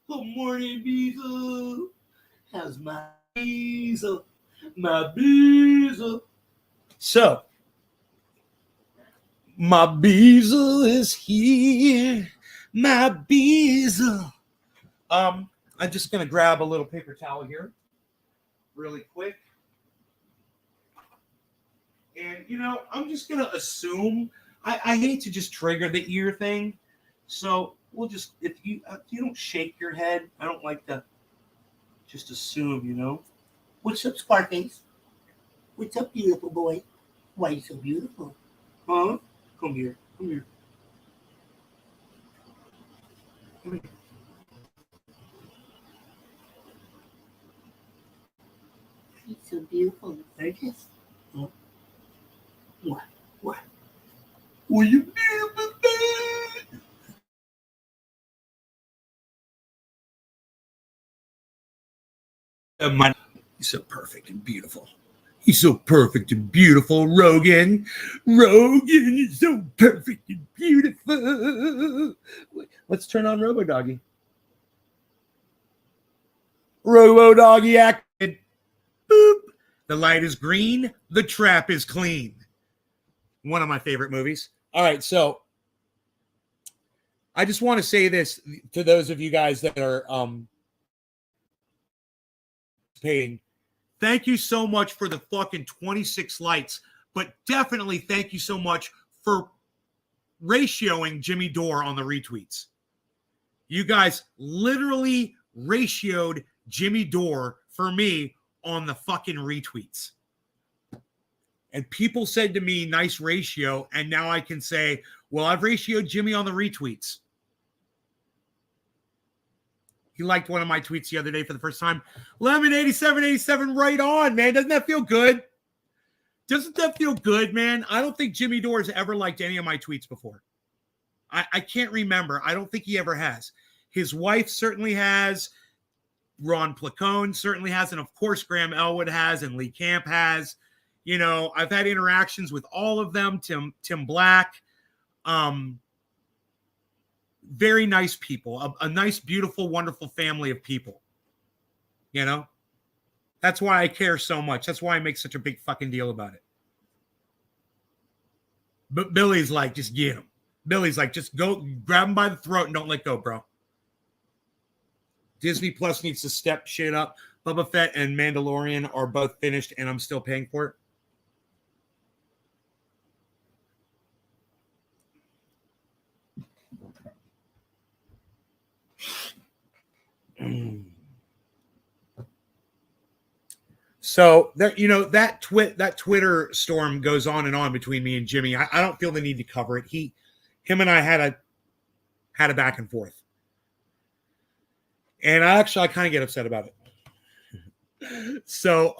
Good morning, Beazle. How's my Beazle? My Beazle. So, my Beazle is here. My Beazle. I'm just going to grab a little paper towel here really quick. And, I'm just going to assume, I hate to just trigger the ear thing. So we'll just, if you don't shake your head, I don't like to just assume, What's up, Scarface? What's up, beautiful boy? Why are you so beautiful? Huh? Come here. Come here. Come here. He's so beautiful and gorgeous. Huh? What? What? Well, you beautiful thing. He's so perfect and beautiful. He's so perfect and beautiful, Rogan. Rogan is so perfect and beautiful. Let's turn on Robo Doggie. Robo Doggie acted. Boop. The light is green. The trap is clean. One of my favorite movies. All right, so I just want to say this to those of you guys that are paying. Thank you so much for the fucking 26 likes, but definitely thank you so much for ratioing Jimmy Dore on the retweets. You guys literally ratioed Jimmy Dore for me on the fucking retweets. And people said to me, nice ratio. And now I can say, well, I've ratioed Jimmy on the retweets. He liked one of my tweets the other day for the first time. Lemon 8787, right on, man. Doesn't that feel good? Doesn't that feel good, man? I don't think Jimmy Dore has ever liked any of my tweets before. I can't remember. I don't think he ever has. His wife certainly has. Ron Placone certainly has. And of course, Graham Elwood has. And Lee Camp has. I've had interactions with all of them. Tim Black. Very nice people, a nice, beautiful, wonderful family of people. That's why I care so much. That's why I make such a big fucking deal about it. But Billy's like, just get him. Billy's like, just go grab him by the throat and don't let go, bro. Disney Plus needs to step shit up. Boba Fett and Mandalorian are both finished and I'm still paying for it. So that Twitter storm goes on and on between me and Jimmy. I don't feel the need to cover it. Him and I had a back and forth, and I kind of get upset about it. So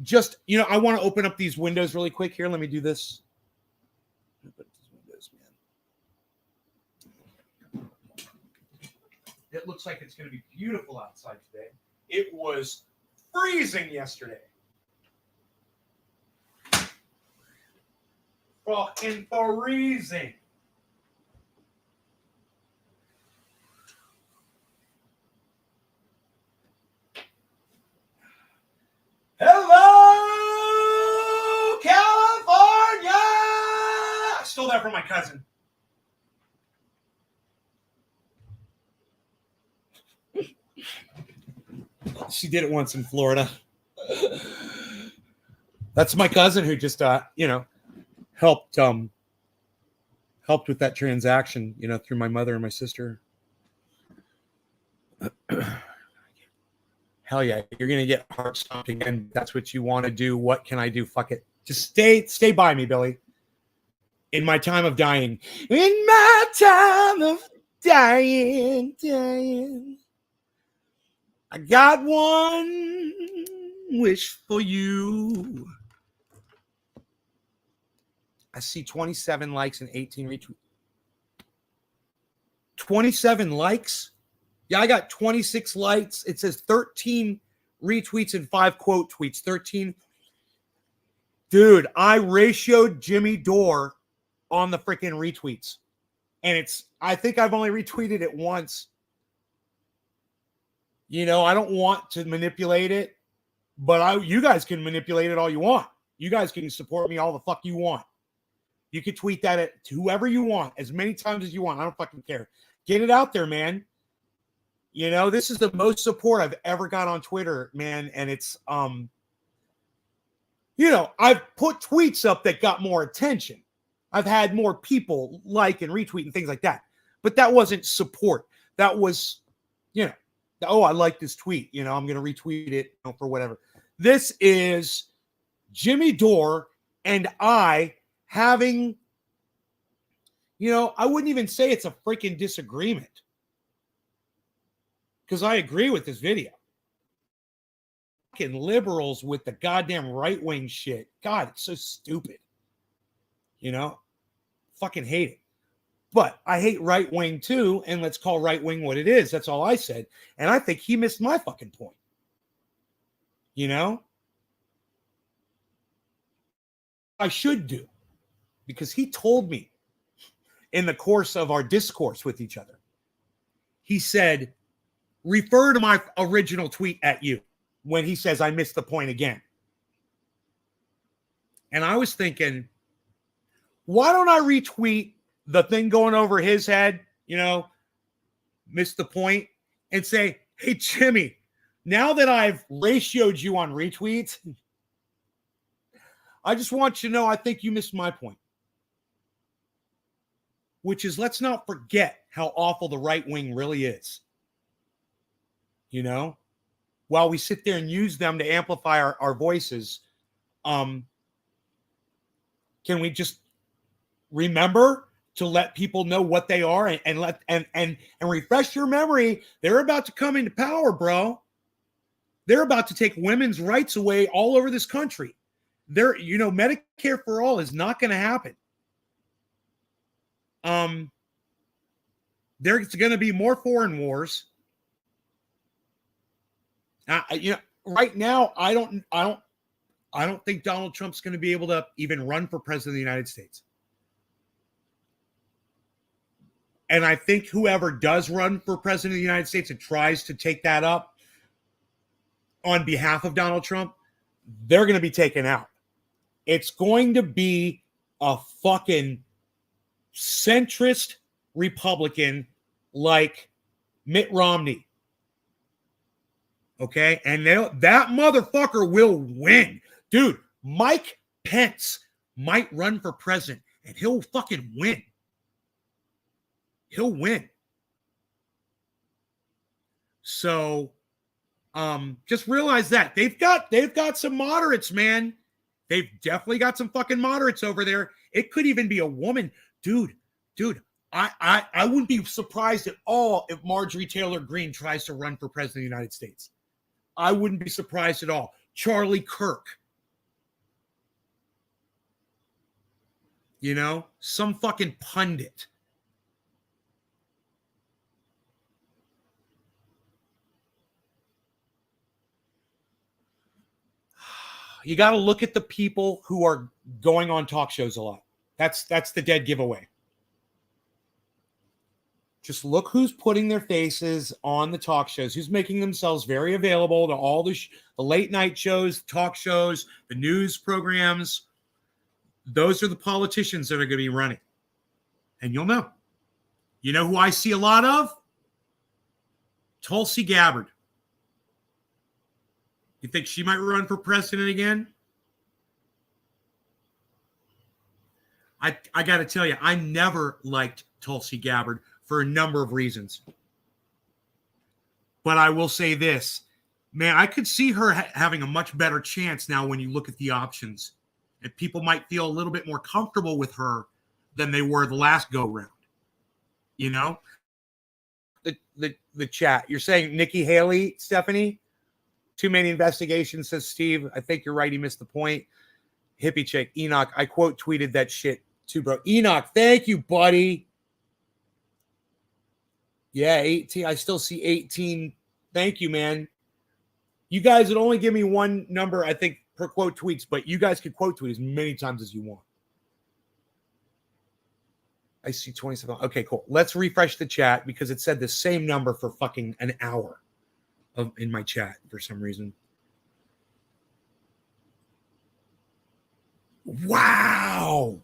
just I want to open up these windows really quick here. Let me do this. It looks like it's going to be beautiful outside today. It was freezing yesterday. Fucking freezing. Hello, California! I stole that from my cousin. She did it once in Florida. That's my cousin who just, helped with that transaction, through my mother and my sister. Hell yeah, you're gonna get heart stomped again. That's what you want to do. What can I do? Fuck it. Just stay by me, Billy. In my time of dying. In my time of dying. I got one wish for you. I see 27 likes and 18 retweets. 27 likes? Yeah, I got 26 likes. It says 13 retweets and 5 quote tweets. 13. Dude, I ratioed Jimmy Dore on the freaking retweets. And I think I've only retweeted it once. I don't want to manipulate it, but you guys can manipulate it all you want. You guys can support me all the fuck you want. You can tweet that at whoever you want, as many times as you want. I don't fucking care. Get it out there, man. This is the most support I've ever got on Twitter, man. And it's, I've put tweets up that got more attention. I've had more people like and retweet and things like that. But that wasn't support. That was, I like this tweet. I'm going to retweet it for whatever. This is Jimmy Dore and I having, I wouldn't even say it's a freaking disagreement. Because I agree with this video. Fucking liberals with the goddamn right-wing shit. God, it's so stupid. Fucking hate it. But I hate right-wing too, and let's call right-wing what it is. That's all I said. And I think he missed my fucking point. I should do. Because he told me in the course of our discourse with each other, he said, refer to my original tweet at you when he says I missed the point again. And I was thinking, why don't I retweet the thing going over his head, missed the point, and say, hey, Jimmy, now that I've ratioed you on retweets, I just want you to know I think you missed my point. Which is, let's not forget how awful the right wing really is. While we sit there and use them to amplify our voices, can we just remember to let people know what they are and refresh your memory? They're about to come into power, bro. They're about to take women's rights away all over this country. Medicare for all is not going to happen. There's going to be more foreign wars. Right now, I don't think Donald Trump's going to be able to even run for president of the United States. And I think whoever does run for president of the United States and tries to take that up on behalf of Donald Trump, they're going to be taken out. It's going to be a fucking centrist Republican like Mitt Romney. Okay? And that motherfucker will win. Dude, Mike Pence might run for president and he'll fucking win. He'll win. So just realize that. They've got some moderates, man. They've definitely got some fucking moderates over there. It could even be a woman. Dude, I wouldn't be surprised at all if Marjorie Taylor Greene tries to run for president of the United States. I wouldn't be surprised at all. Charlie Kirk. Some fucking pundit. You got to look at the people who are going on talk shows a lot. That's the dead giveaway. Just look who's putting their faces on the talk shows, who's making themselves very available to all the late night shows, talk shows, the news programs. Those are the politicians that are going to be running. And you'll know. You know who I see a lot of? Tulsi Gabbard. You think she might run for president again? I got to tell you, I never liked Tulsi Gabbard for a number of reasons. But I will say this, man, I could see her having a much better chance now when you look at the options. And people might feel a little bit more comfortable with her than they were the last go round. You know? The chat. You're saying Nikki Haley, Stephanie? Too many investigations, says Steve. I think you're right. He missed the point. Hippie chick, Enoch. I quote tweeted that shit too, bro. Enoch, thank you, buddy. Yeah, 18. I still see 18. Thank you, man. You guys would only give me one number, I think, per quote tweets, but you guys could quote tweet as many times as you want. I see 27. Okay, cool. Let's refresh the chat because it said the same number for fucking an hour in my chat for some reason. Wow.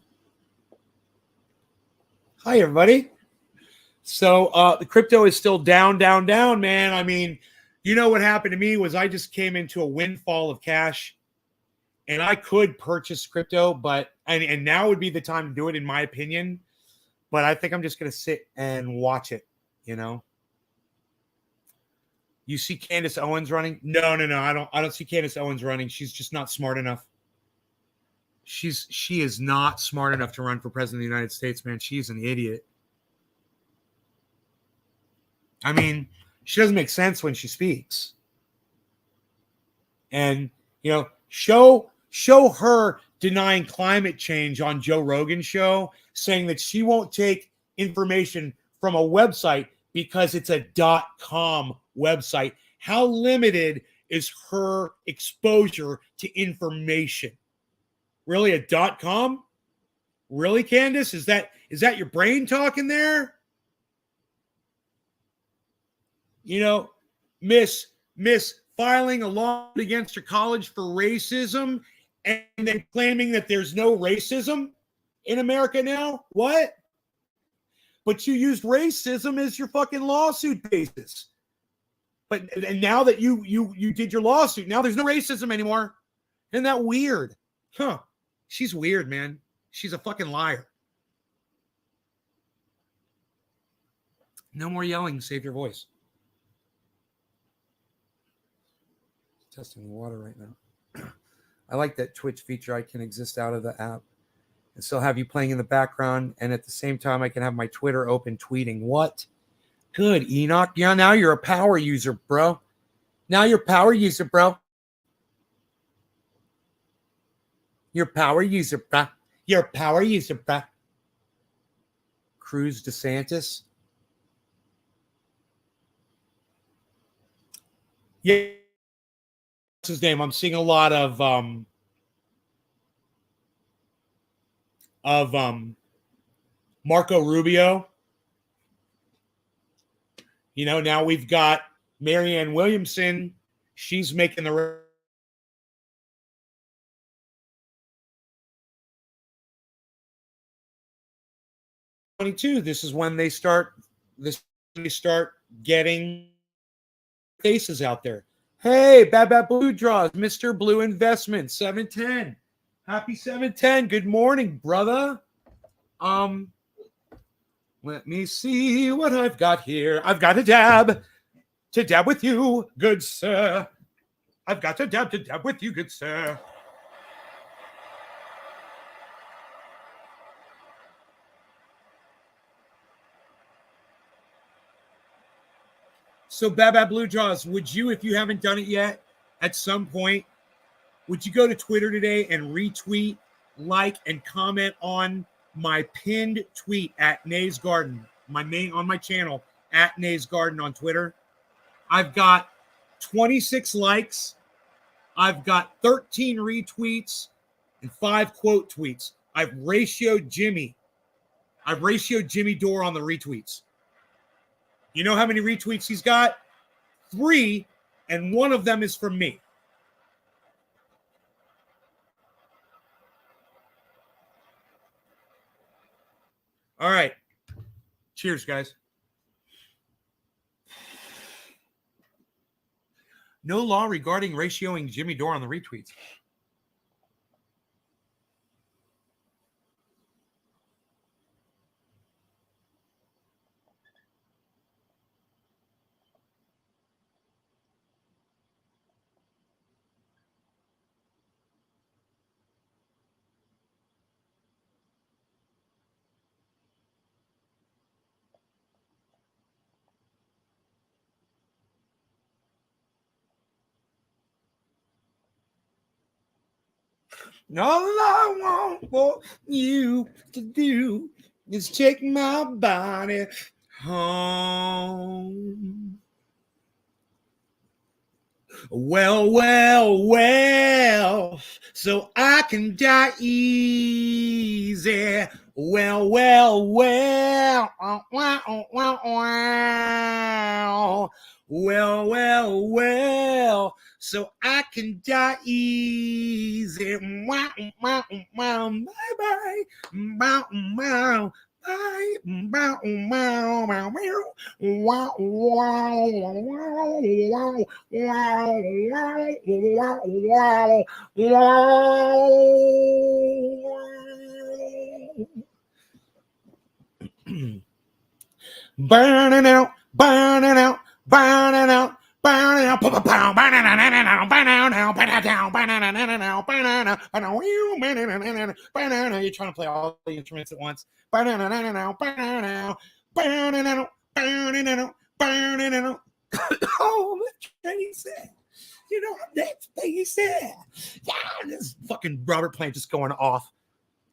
Hi, everybody. So the crypto is still down, man. I mean, you know what happened to me was I just came into a windfall of cash and I could purchase crypto, but and now would be the time to do it, in my opinion. But I think I'm just going to sit and watch it, you know. You see Candace Owens running? No. I don't see Candace Owens running. She's just not smart enough. She is not smart enough to run for president of the United States, man. She's an idiot. I mean, she doesn't make sense when she speaks. And, you know, show her denying climate change on Joe Rogan's show, saying that she won't take information from a website because it's a .com website. How limited is her exposure to information? Really, a .com? Really, Candace? Is that your brain talking there? You know, Miss filing a lawsuit against her college for racism and then claiming that there's no racism in America now? What? But you used racism as your fucking lawsuit basis. And now that you did your lawsuit, now there's no racism anymore. Isn't that weird? Huh. She's weird, man. She's a fucking liar. No more yelling. Save your voice. Testing the water right now. I like that Twitch feature. I can exist out of the app and still have you playing in the background. And at the same time, I can have my Twitter open tweeting. What? Good, Enoch. Yeah, now you're a power user, bro. Now you're a power user, bro. You're a power user, bro. You're a power user, bro. Cruz DeSantis. Yeah. What's his name? I'm seeing a lot of Marco Rubio. You know, now we've got Marianne Williamson. She's making the 22. This is when they start getting faces out there. Hey, Bad Blue Draws, Mr. Blue Investment, 710. Happy 710. Good morning, brother. Let me see what I've got here. I've got a dab to dab with you, good sir. I've got a dab to dab with you, good sir. So, Baba Blue Jaws, would you, if you haven't done it yet, at some point, would you go to Twitter today and retweet, like, and comment on my pinned tweet at Nay's Garden, on my channel, at Nay's Garden on Twitter? I've got 26 likes. I've got 13 retweets and 5 quote tweets. I've ratioed Jimmy Dore on the retweets. You know how many retweets he's got? 3, and 1 of them is from me. All right. Cheers, guys. No law regarding ratioing Jimmy Dore on the retweets. All I want for you to do is take my body home. Well, well, well, so I can die easy. Well, well, well, wow, wow, wow. Well, well, well, so I can die easy. Wow, wow, wow, bye bye, wow, wow. Bye. Bow, bow, bow, bow. Wow, wow, wow, wow, wow, wow, wow. Burning out, burning out, burning out. Burning out, burning out, burning out, burning out, burning out, burning out, burning out. You're trying to play all the instruments at once. Burning out, burning out, burning out, burning out, burning out. Oh, that's what he said. You know, that's what he said. Yeah, this fucking Robert Plant just going off,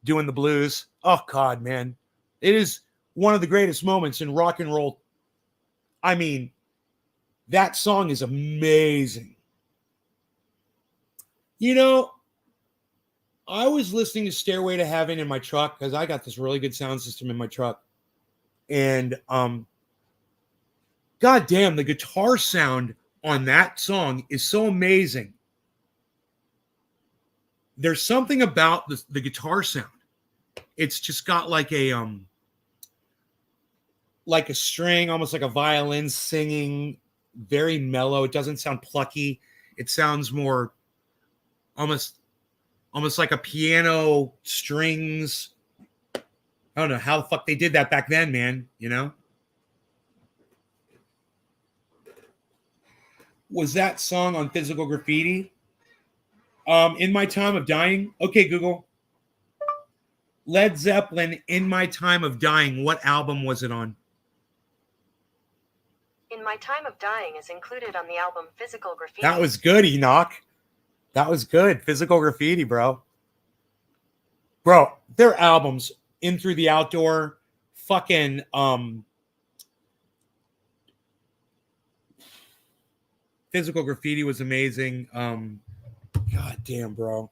doing the blues. Oh God, man, it is one of the greatest moments in rock and roll. I mean, that song is amazing. You know, I was listening to Stairway to Heaven in my truck because I got this really good sound system in my truck. And God damn, the guitar sound on that song is so amazing. There's something about the guitar sound. It's just got like a string, almost like a violin singing, very mellow. It doesn't sound plucky. It sounds more almost like a piano strings. I don't know how the fuck they did that back then, man. You know? Was that song on Physical Graffiti? In My Time of Dying? Okay, Google. Led Zeppelin, In My Time of Dying. What album was it on? In My Time of Dying is included on the album Physical Graffiti. That was good, Enoch. That was good. Physical Graffiti, bro. Bro, their albums, In Through the Outdoor, fucking Physical Graffiti was amazing. God damn, bro.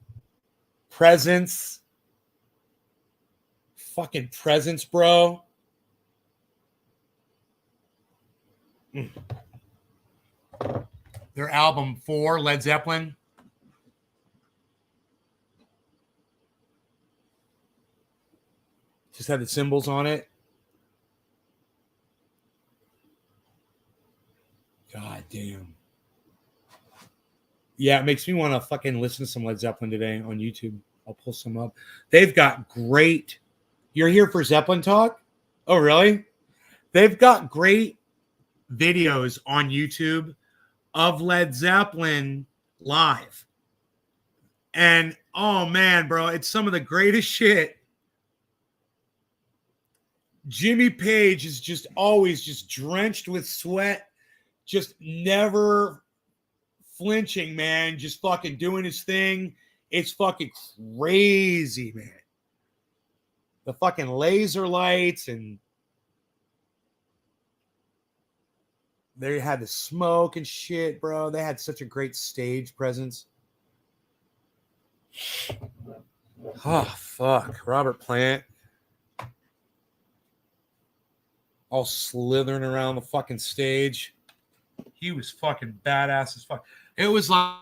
Presence. Fucking Presence, bro. Their album 4, Led Zeppelin. Just had the symbols on it. God damn. Yeah, it makes me want to fucking listen to some Led Zeppelin today on YouTube. I'll pull some up. They've got great. You're here for Zeppelin talk? Oh, really? They've got great videos on YouTube of Led Zeppelin live. And oh man, bro, it's some of the greatest shit. Jimmy Page is just always just drenched with sweat, just never flinching, man, just fucking doing his thing. It's fucking crazy, man. The fucking laser lights, and they had the smoke and shit, bro. They had such a great stage presence. Oh, fuck. Robert Plant. All slithering around the fucking stage. He was fucking badass as fuck. It was like,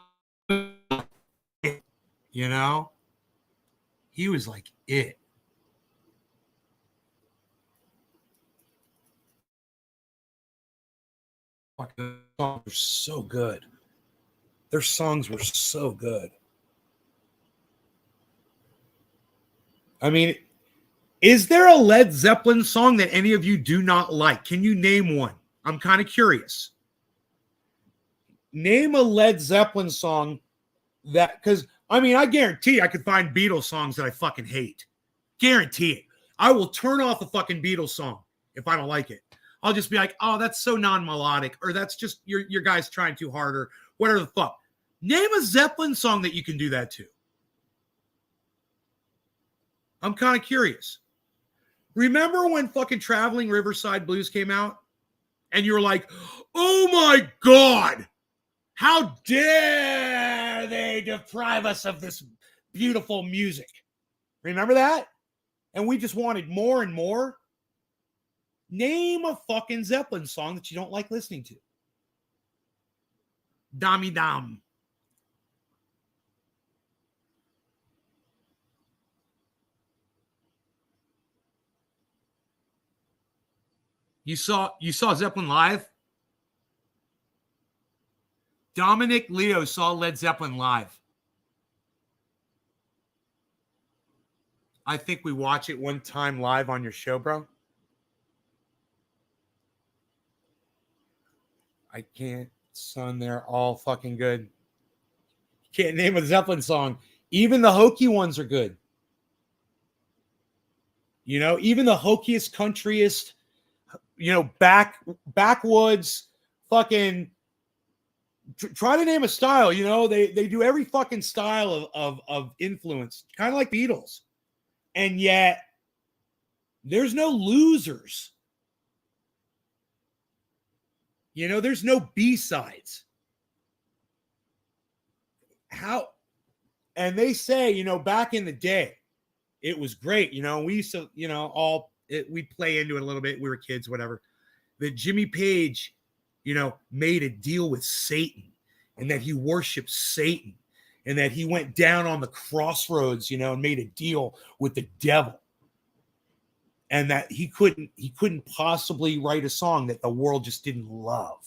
you know, he was like it. Fuck, the songs were so good. Their songs were so good. I mean, is there a Led Zeppelin song that any of you do not like? Can you name one? I'm kind of curious. Name a Led Zeppelin song that, because I mean, I guarantee I could find Beatles songs that I fucking hate. Guarantee it. I will turn off a fucking Beatles song if I don't like it. I'll just be like, oh, that's so non-melodic, or that's just your guys trying too hard, or whatever the fuck. Name a Zeppelin song that you can do that to. I'm kind of curious. Remember when fucking Traveling Riverside Blues came out? And you were like, oh my God, how dare they deprive us of this beautiful music? Remember that? And we just wanted more and more. Name a fucking Zeppelin song that you don't like listening to. Dammy Dam. You saw Zeppelin live? Dominic Leo saw Led Zeppelin live. I think we watched it one time live on your show, bro. I can't, son. They're all fucking good. Can't name a Zeppelin song. Even the hokey ones are good. You know, even the hokiest, countryest, you know, backwoods, fucking. Try to name a style. You know, they do every fucking style of influence, kind of like Beatles, and yet there's no losers. You know, there's no B-sides. How? And they say, you know, back in the day, it was great. You know, we used to, you know, we'd play into it a little bit. We were kids, whatever. That Jimmy Page, you know, made a deal with Satan, and that he worshipped Satan, and that he went down on the crossroads, you know, and made a deal with the devil. And that he couldn't possibly write a song that the world just didn't love.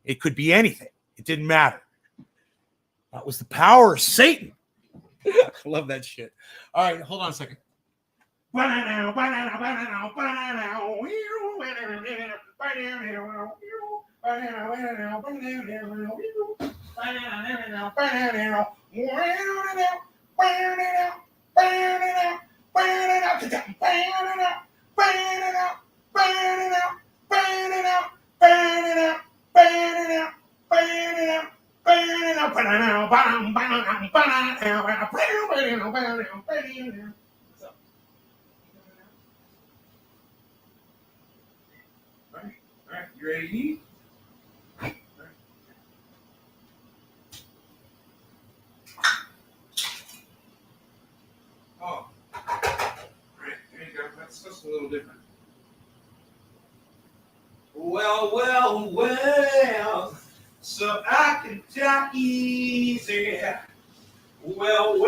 It could be anything. It didn't matter. That was the power of Satan. I love that shit. All right, hold on a second. All right, you ready to eat? Oh, all right, there you go. That's just a little different. Well, so I can die easy. Well.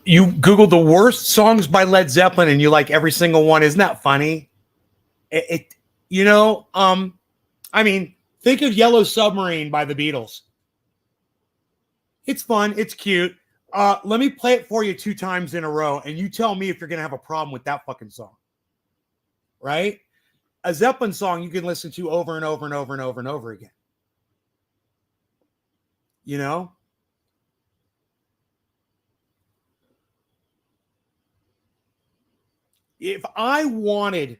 You Google the worst songs by Led Zeppelin and you like every single one. Isn't that funny? I mean, think of Yellow Submarine by the Beatles. It's fun. It's cute. Let me play it for you 2 times in a row, and you tell me if you're going to have a problem with that fucking song. Right? A Zeppelin song you can listen to over and over and over and over and over again. You know? If I wanted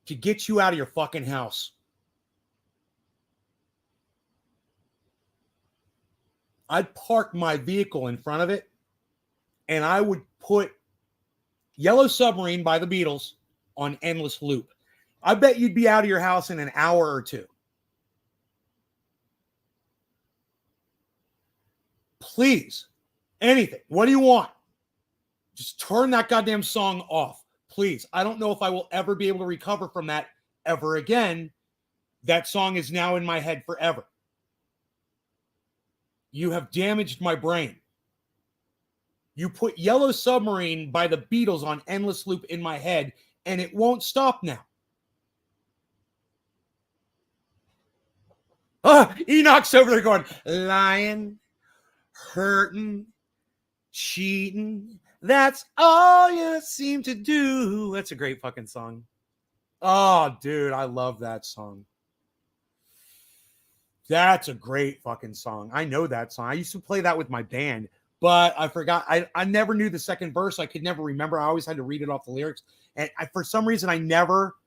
to get you out of your fucking house, I'd park my vehicle in front of it and I would put Yellow Submarine by the Beatles on endless loop. I bet you'd be out of your house in an hour or 2. Please, anything. What do you want? Just turn that goddamn song off, please. I don't know if I will ever be able to recover from that ever again. That song is now in my head forever. You have damaged my brain. You put Yellow Submarine by the Beatles on endless loop in my head, and it won't stop now. Enoch's over there going, lying, hurting, cheating. That's all you seem to do. That's a great fucking song. Oh, dude, I love that song. That's a great fucking song. I know that song. I used to play that with my band, but I forgot. I never knew the second verse. I could never remember. I always had to read it off the lyrics. And for some reason, I never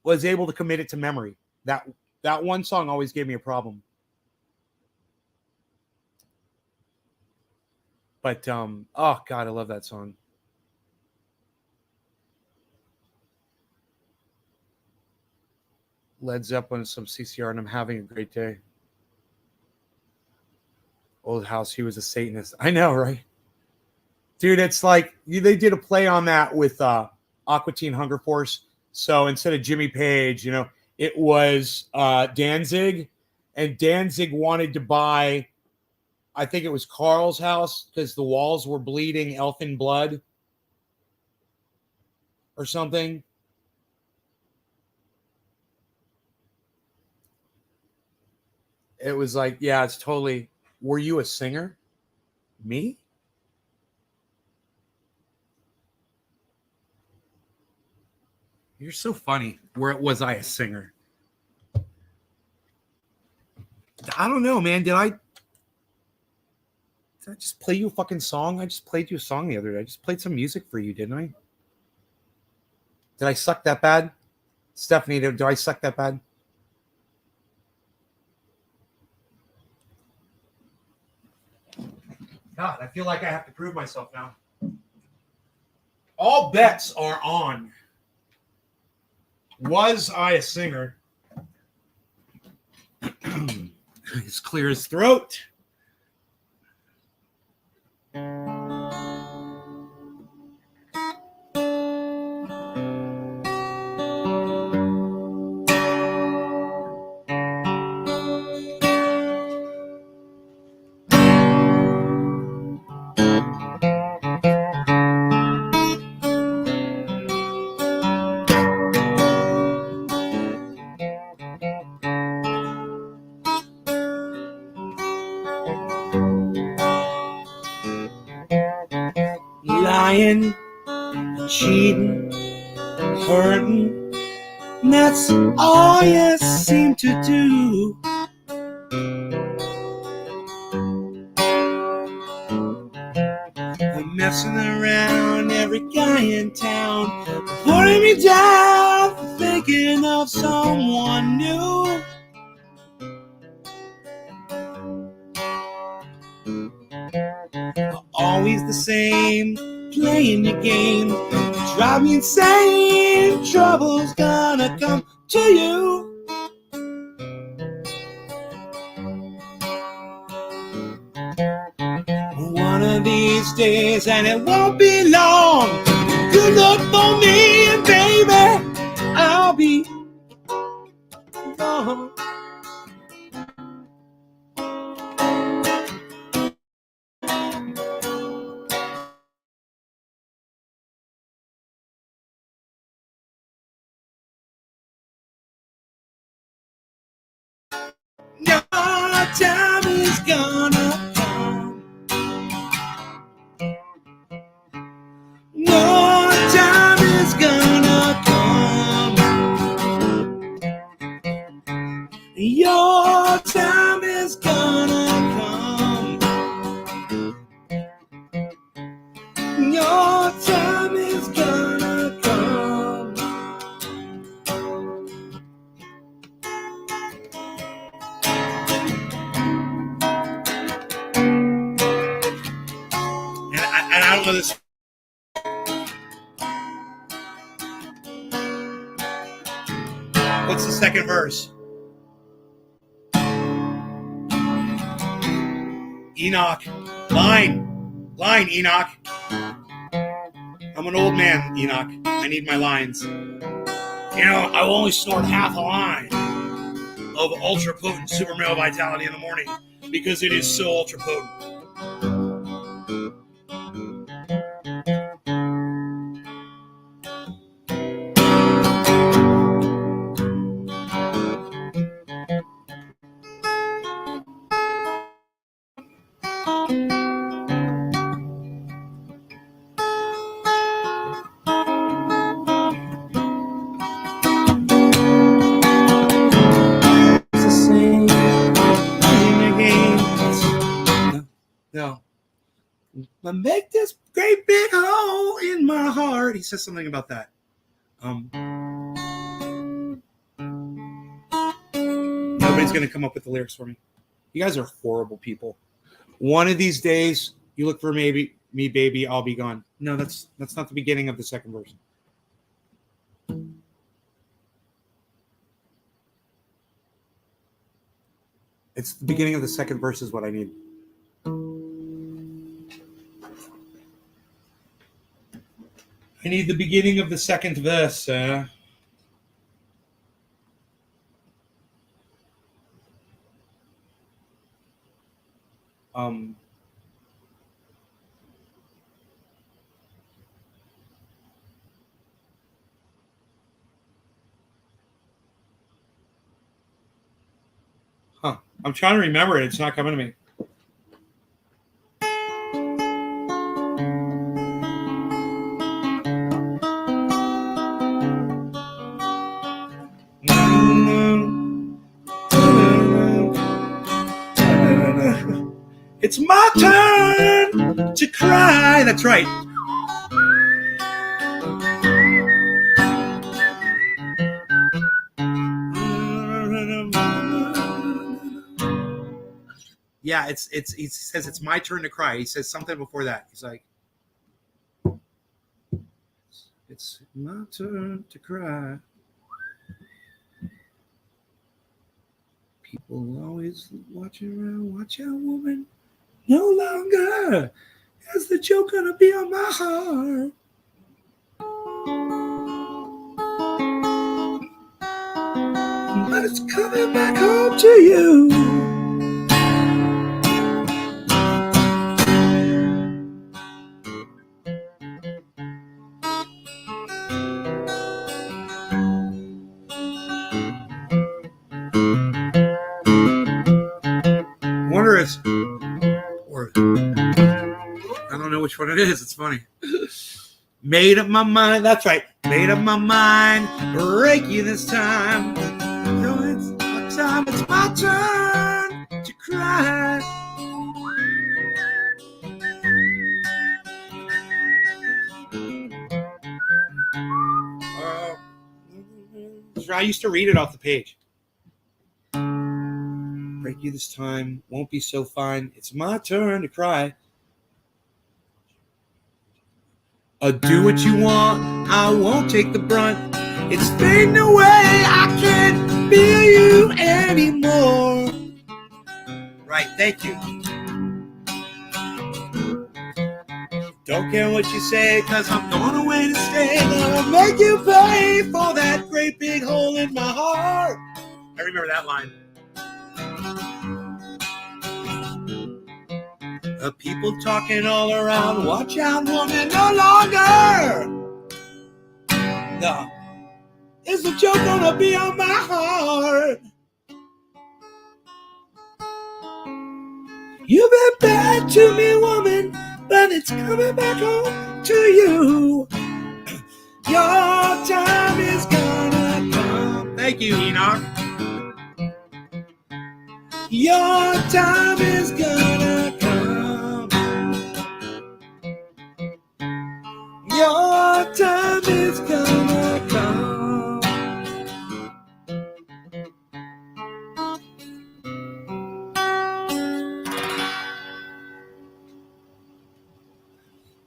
was able to commit it to memory. That one song always gave me a problem. But, oh, God, I love that song. Led Zeppelin, some CCR, and I'm having a great day. Old House, he was a Satanist. I know, right? Dude, it's like, they did a play on that with Aqua Teen Hunger Force. So instead of Jimmy Page, it was Danzig. And Danzig wanted to buy, I think it was Carl's house because the walls were bleeding elfin blood or something. It was like, yeah, it's totally. Were you a singer? Me? You're so funny. Was I a singer? I don't know, man. Did I just play you a fucking song? I just played you a song the other day. I just played some music for you, didn't I? Did I suck that bad? Stephanie, do I suck that bad? God, I feel like I have to prove myself now. All bets are on. Was I a singer? It's clear as throat. Lying, cheating, hurting, and that's all you seem to do. I'm messing around every guy in town, putting me down for thinking of someone new. Always the same, playing your game, drive me insane. Trouble's gonna come to you. One of these days, and it won't be long. Good luck for me, and baby, I'll be gone. time is gonna come. Your time is gonna come. Your time is gonna come. Your time is gonna come. And I don't know this. What's the second verse? Enoch. Line, Enoch. I'm an old man, Enoch. I need my lines. You know, I will only snort half a line of ultra potent super male vitality in the morning because it is so ultra potent. No. But make this great big hole in my heart. He says something about that. Nobody's going to come up with the lyrics for me. You guys are horrible people. One of these days, you look for me, baby, I'll be gone. No, that's not the beginning of the second verse. It's the beginning of the second verse is what I need. I need the beginning of the second verse. I'm trying to remember it. It's not coming to me. It's my turn to cry. That's right. Yeah, he says it's my turn to cry. He says something before that. He's like, it's my turn to cry. People always watching around, watch out, woman. No longer has the joke gonna be on my heart. But it's coming back home to you. Wonder if, or I don't know which one it is. It's funny. Made up my mind. That's right. Made up my mind. Break you this time. So it's my time. It's my turn to cry. I used to read it off the page. Break you this time. Won't be so fine. It's my turn to cry. Do what you want. I won't take the brunt. It's fading away. I can't feel you anymore. Right. Thank you. Don't care what you say, cause I'm going away to stay. Gonna make you pay for that great big hole in my heart. I remember that line. People talking all around. Watch out, woman, no longer. No. Is the joke gonna be on my heart? You've been bad to me, woman, but it's coming back home to you. Your time is gonna come. Thank you, Enoch. Your time is gonna come. Your time is gonna come.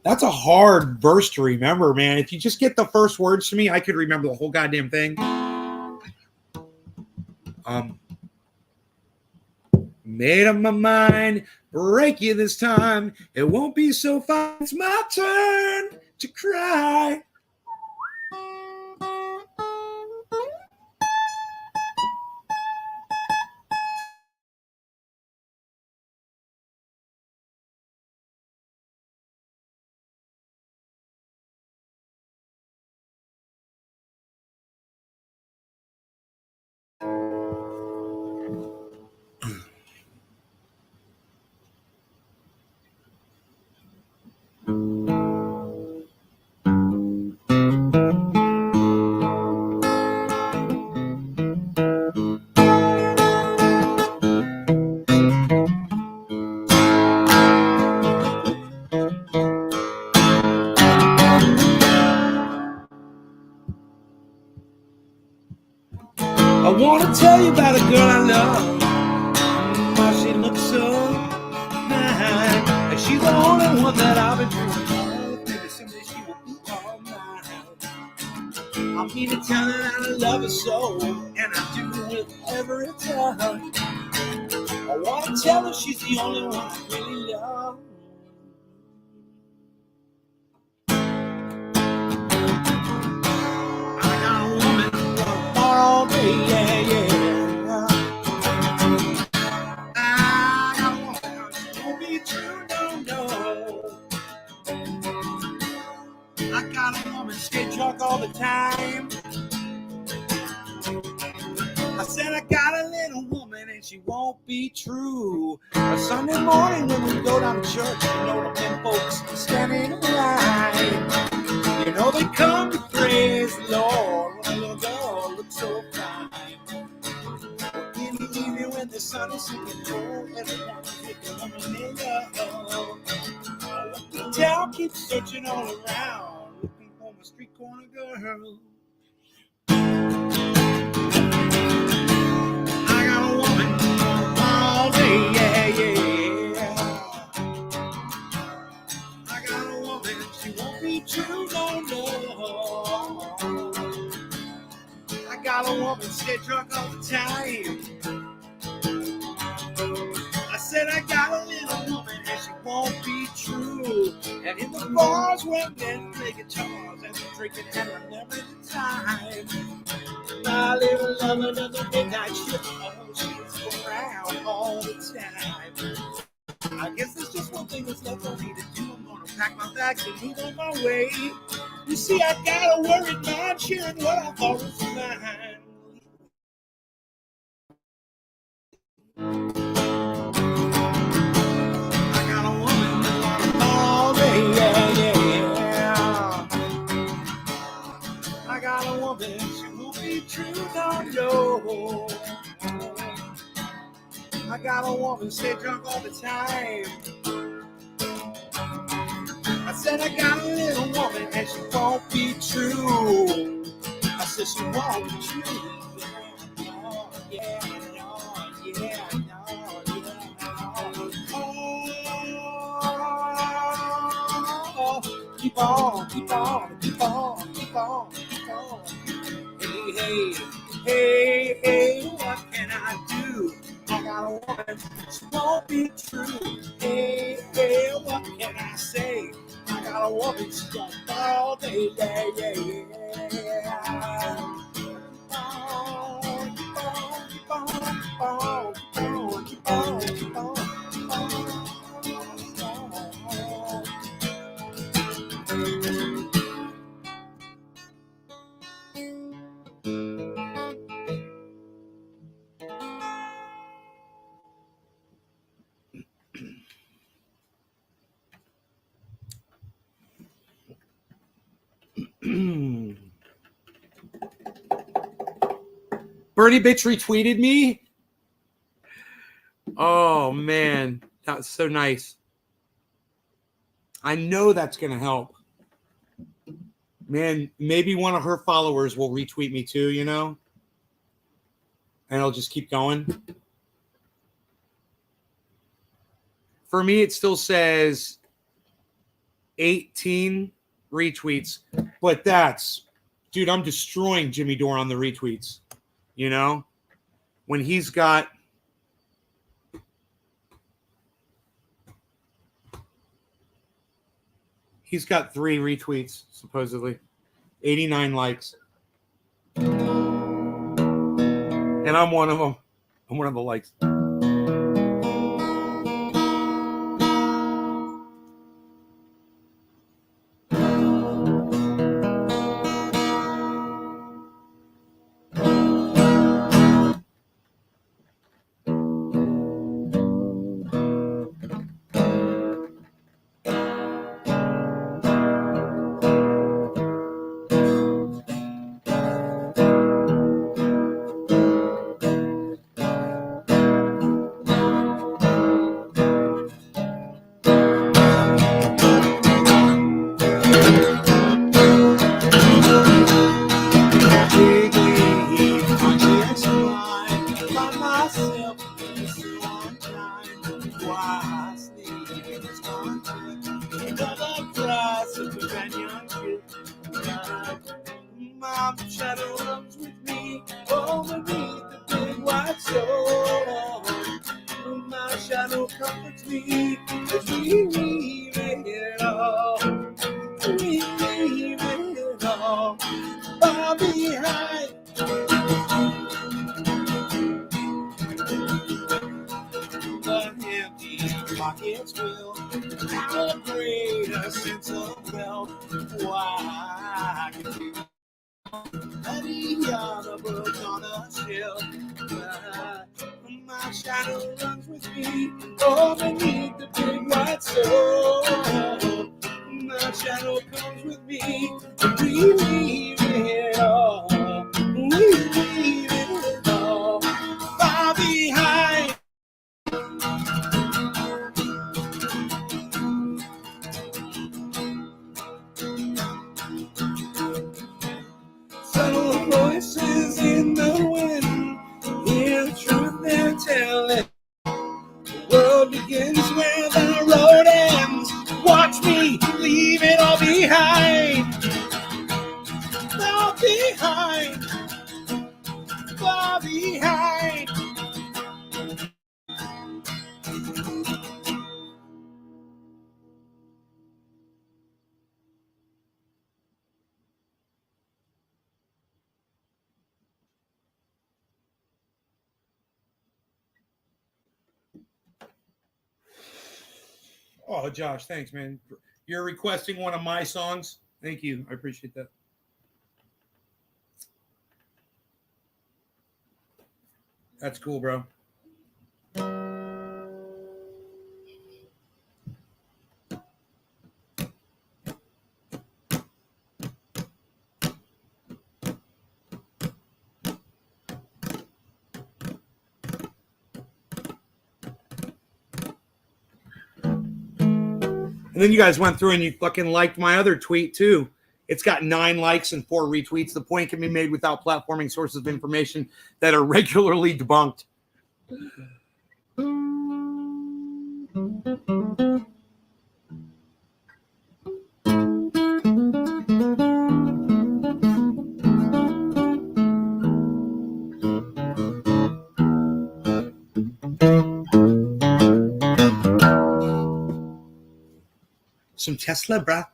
That's a hard verse to remember, man. If you just get the first words to me, I could remember the whole goddamn thing. Made up my mind, break you this time. It won't be so fine. It's my turn to cry. I want to tell you about a girl I love. How she looks so fine. And she's the only one that I've been dreaming of. Maybe someday she will be all mine. I mean to tell her that I love her so, and I do with every touch. I want to tell her she's the only one I really love. I got a woman for all day, yeah, yeah. I got a woman who won't be true, no. I got a woman stay drunk all the time. I said I got a little woman and she won't be true. A Sunday morning when we go down to church, you know the men folks standing in line. You know they come to praise the Lord when a little girl looks so fine. In the evening when the sun is sinking low, everyone's with the woman they love. The town keeps searching all around, looking for my street corner girl. I got a woman all day, yeah, yeah. I got a woman, she won't be true, no. I got a woman, stay drunk all the time. I said I got a little woman and she won't be true. And in the bars where men play guitars and they're drinking and remembering the time, my little lover does a midnight shift. Oh, she's around all the time. I guess there's just one thing that's left for me to do. I'm gonna pack my bags and move on my way. You see, I got a worried mind sharing what I thought was mine. I got a woman all day, yeah. I got a woman, she won't be true, no. I got a woman, stay drunk all the time. I said I got a little woman and she won't be true. I said she won't be true. Yeah. Oh, keep on. Hey, what can I do? I got a woman, she won't be true. Hey, what can I say? I got a woman, she got all day, yeah. Keep on. Birdie Bitch retweeted me. Oh man, that's so nice. I know that's gonna help. Man, maybe one of her followers will retweet me too, you know? And I'll just keep going. For me, it still says 18 retweets, but that's, dude, I'm destroying Jimmy Dore on the retweets, you know? When he's got 3 retweets, supposedly. 89 likes. And I'm one of them. I'm one of the likes. My shadow runs with me underneath the big white stone. My shadow comforts me as we leave it all. We leave it all far behind. But empty pockets will have a greater sense of wealth. Why? Any other book on a shelf. My shadow runs with me underneath the big white stone. My shadow comes with me. We leave it all. We leave it all far behind. Subtle voices in the wind, hear the truth they're telling. The world begins where the road ends. Watch me leave it all behind. Far behind. Far behind. Oh, Josh, thanks, man. You're requesting one of my songs. Thank you. I appreciate that. That's cool, bro. And then you guys went through and you fucking liked my other tweet too. It's got 9 likes and 4 retweets. The point can be made without platforming sources of information that are regularly debunked. Some Tesla, bruh.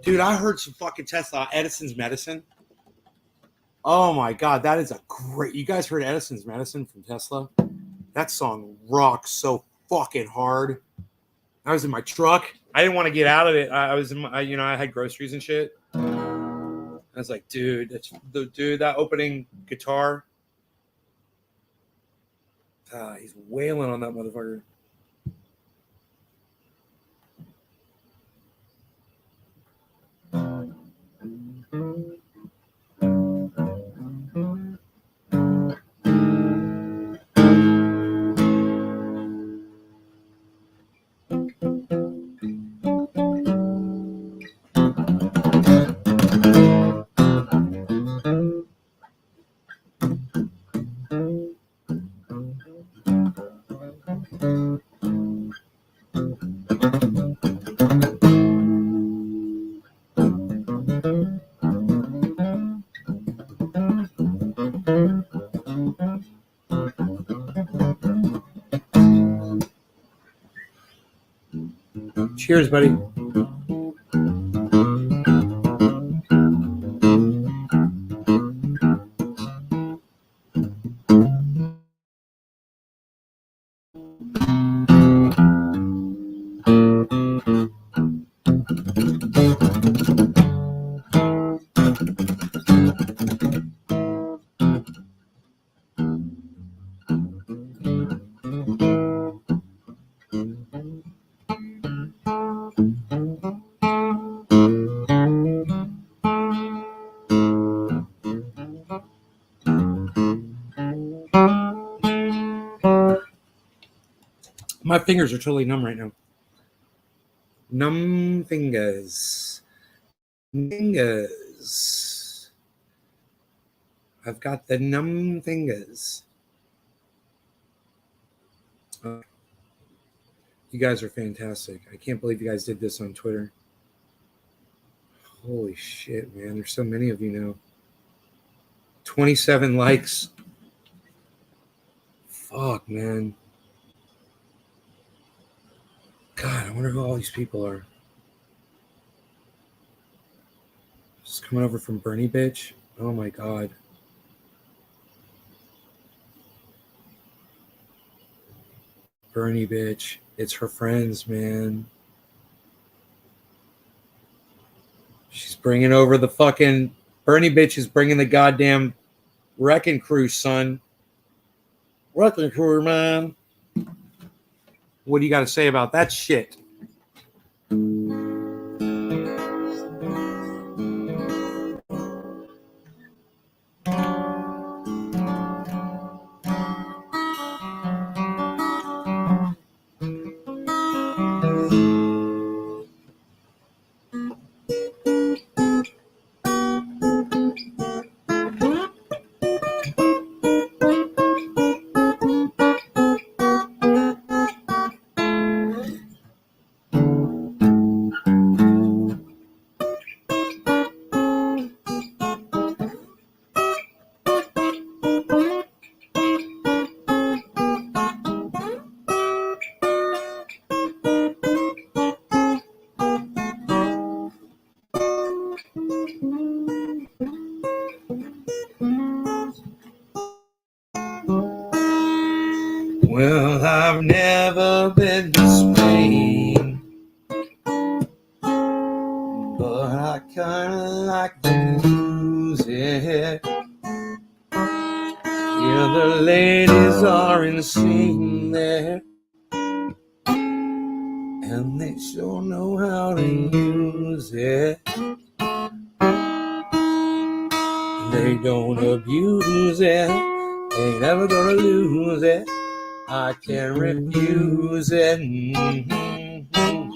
Dude, I heard some fucking Tesla, Edison's Medicine. Oh my God, that is a great. You guys heard Edison's Medicine from Tesla? That song rocks so fucking hard. I was in my truck. I didn't want to get out of it. I was in my, I had groceries and shit. I was like, dude, that opening guitar. He's wailing on that motherfucker. Cheers, buddy. My fingers are totally numb right now. Numb fingers. Fingers. I've got the numb fingers. You guys are fantastic. I can't believe you guys did this on Twitter. Holy shit, man. There's so many of you now. 27 likes. Fuck, man. God, I wonder who all these people are. Just coming over from Bernie, bitch. Oh my God. Bernie, bitch. It's her friends, man. She's bringing over the fucking... Bernie, bitch, is bringing the goddamn wrecking crew, son. Wrecking crew, man. What do you got to say about that shit? Well, I've never been to Spain, but I kinda like the music. Yeah, the ladies are insane there, and they sure know how to use it. They don't abuse it, ain't never gonna lose it. I can't refuse it. Mm-hmm.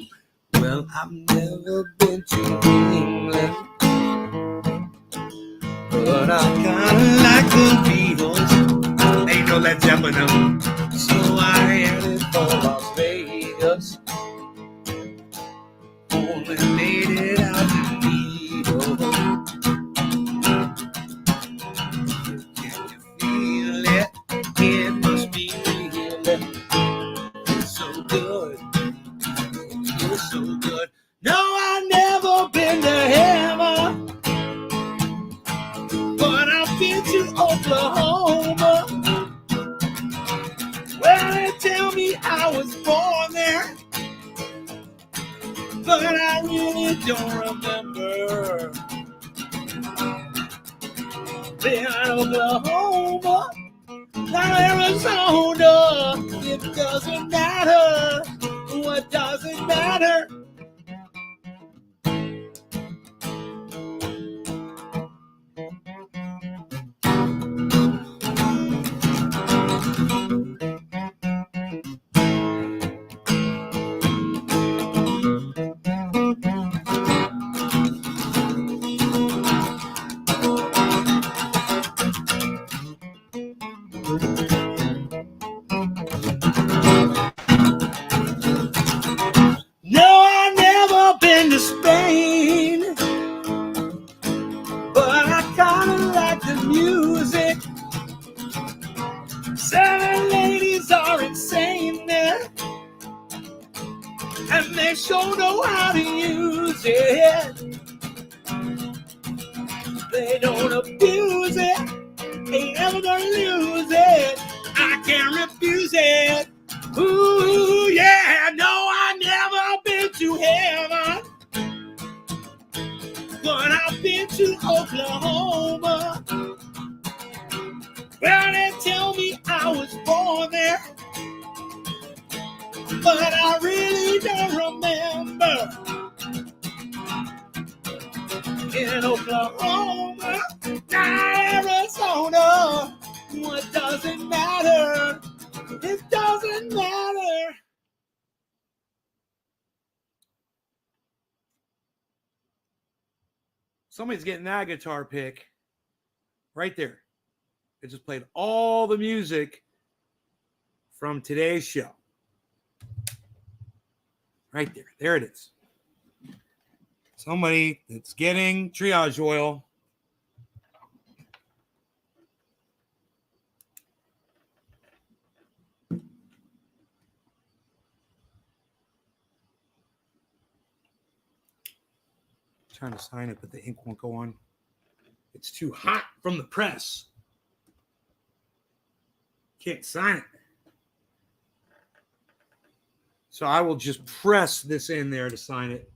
Well, I've never been to England, but I kinda like the Beatles. Ain't no Led Zeppelin, no. So I headed for Las Vegas. Only made it out to Beatles. Can you feel it? It must be real. It's so good. It feels so good. No, I've never been to don't remember. Being Oklahoma, not Arizona. It doesn't matter. What does it matter? No, I've never been to Spain, but I kinda like the music. 7 ladies are insane there, and they sure know how to use it. They don't abuse it, ain't ever gonna lose it. I can't refuse it. Ooh, yeah, no, I never been to heaven, but I've been to Oklahoma. Well, they tell me I was born there, but I really don't remember. In Oklahoma, not Arizona. What does it matter? It doesn't matter. Somebody's getting that guitar pick right there. It just played all the music from today's show. Right there. There it is. Somebody that's getting triage oil. Trying to sign it, but the ink won't go on. It's too hot from the press. Can't sign it. So I will just press this in there to sign it.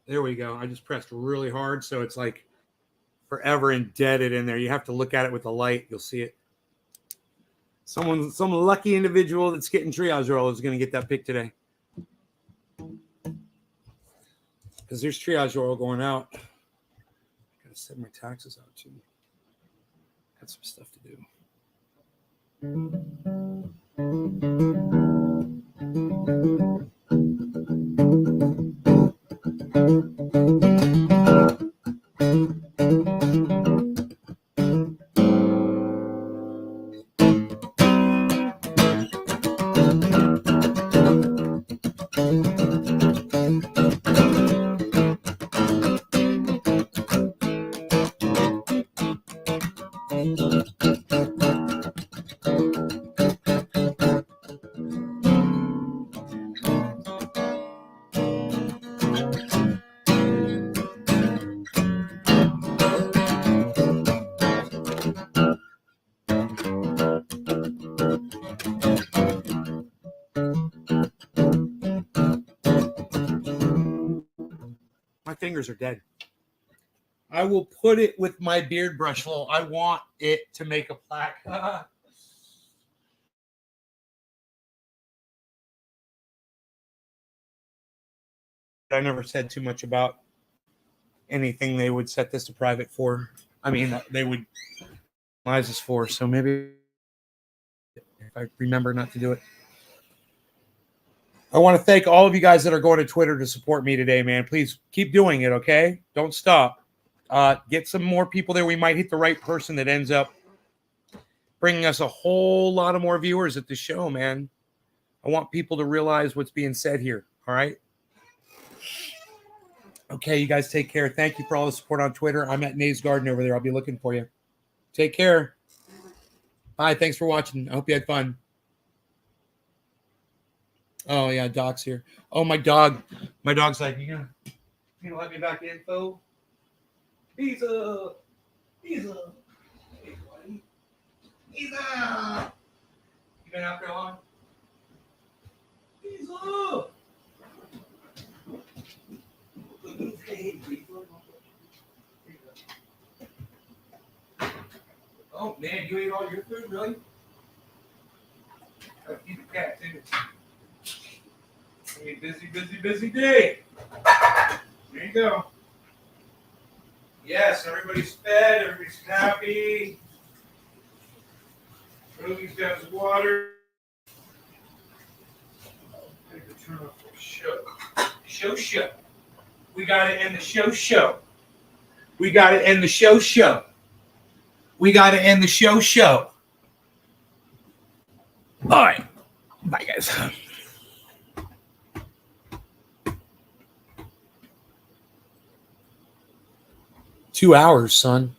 There we go. I just pressed really hard, so it's like forever indebted in there. You have to look at it with the light. You'll see it. Some lucky individual that's getting triage oil is going to get that pick today. Because there's triage oil going out. I gotta send my taxes out too. Got some stuff to do. My fingers are dead. I will put it with my beard brush. Well, I want it to make a plaque. I never said too much about anything they would set this to private for. I mean, they would analyze this for. So maybe if I remember not to do it. I want to thank all of you guys that are going to Twitter to support me today, man. Please keep doing it, okay? Don't stop. Get some more people there. We might hit the right person that ends up bringing us a whole lot of more viewers at the show, man. I want people to realize what's being said here, all right? Okay, you guys take care. Thank you for all the support on Twitter. I'm at Nays Garden over there. I'll be looking for you. Take care. Bye. Thanks for watching. I hope you had fun. Oh, yeah, Doc's here. Oh, my dog. My dog's like, you gonna let me back in, Fo? He's up. He's up. Hey, buddy. He's up. You been out there long? He's up. Man, you ate all your food, really? Oh, feed the cat too. Hey, busy day. There you go. Yes, everybody's fed, everybody's happy. Roby's got his water. I have to turn off the show. Show. We gotta end the show. We gotta end the show. We gotta end the show. All right. Bye, guys. 2 hours, son.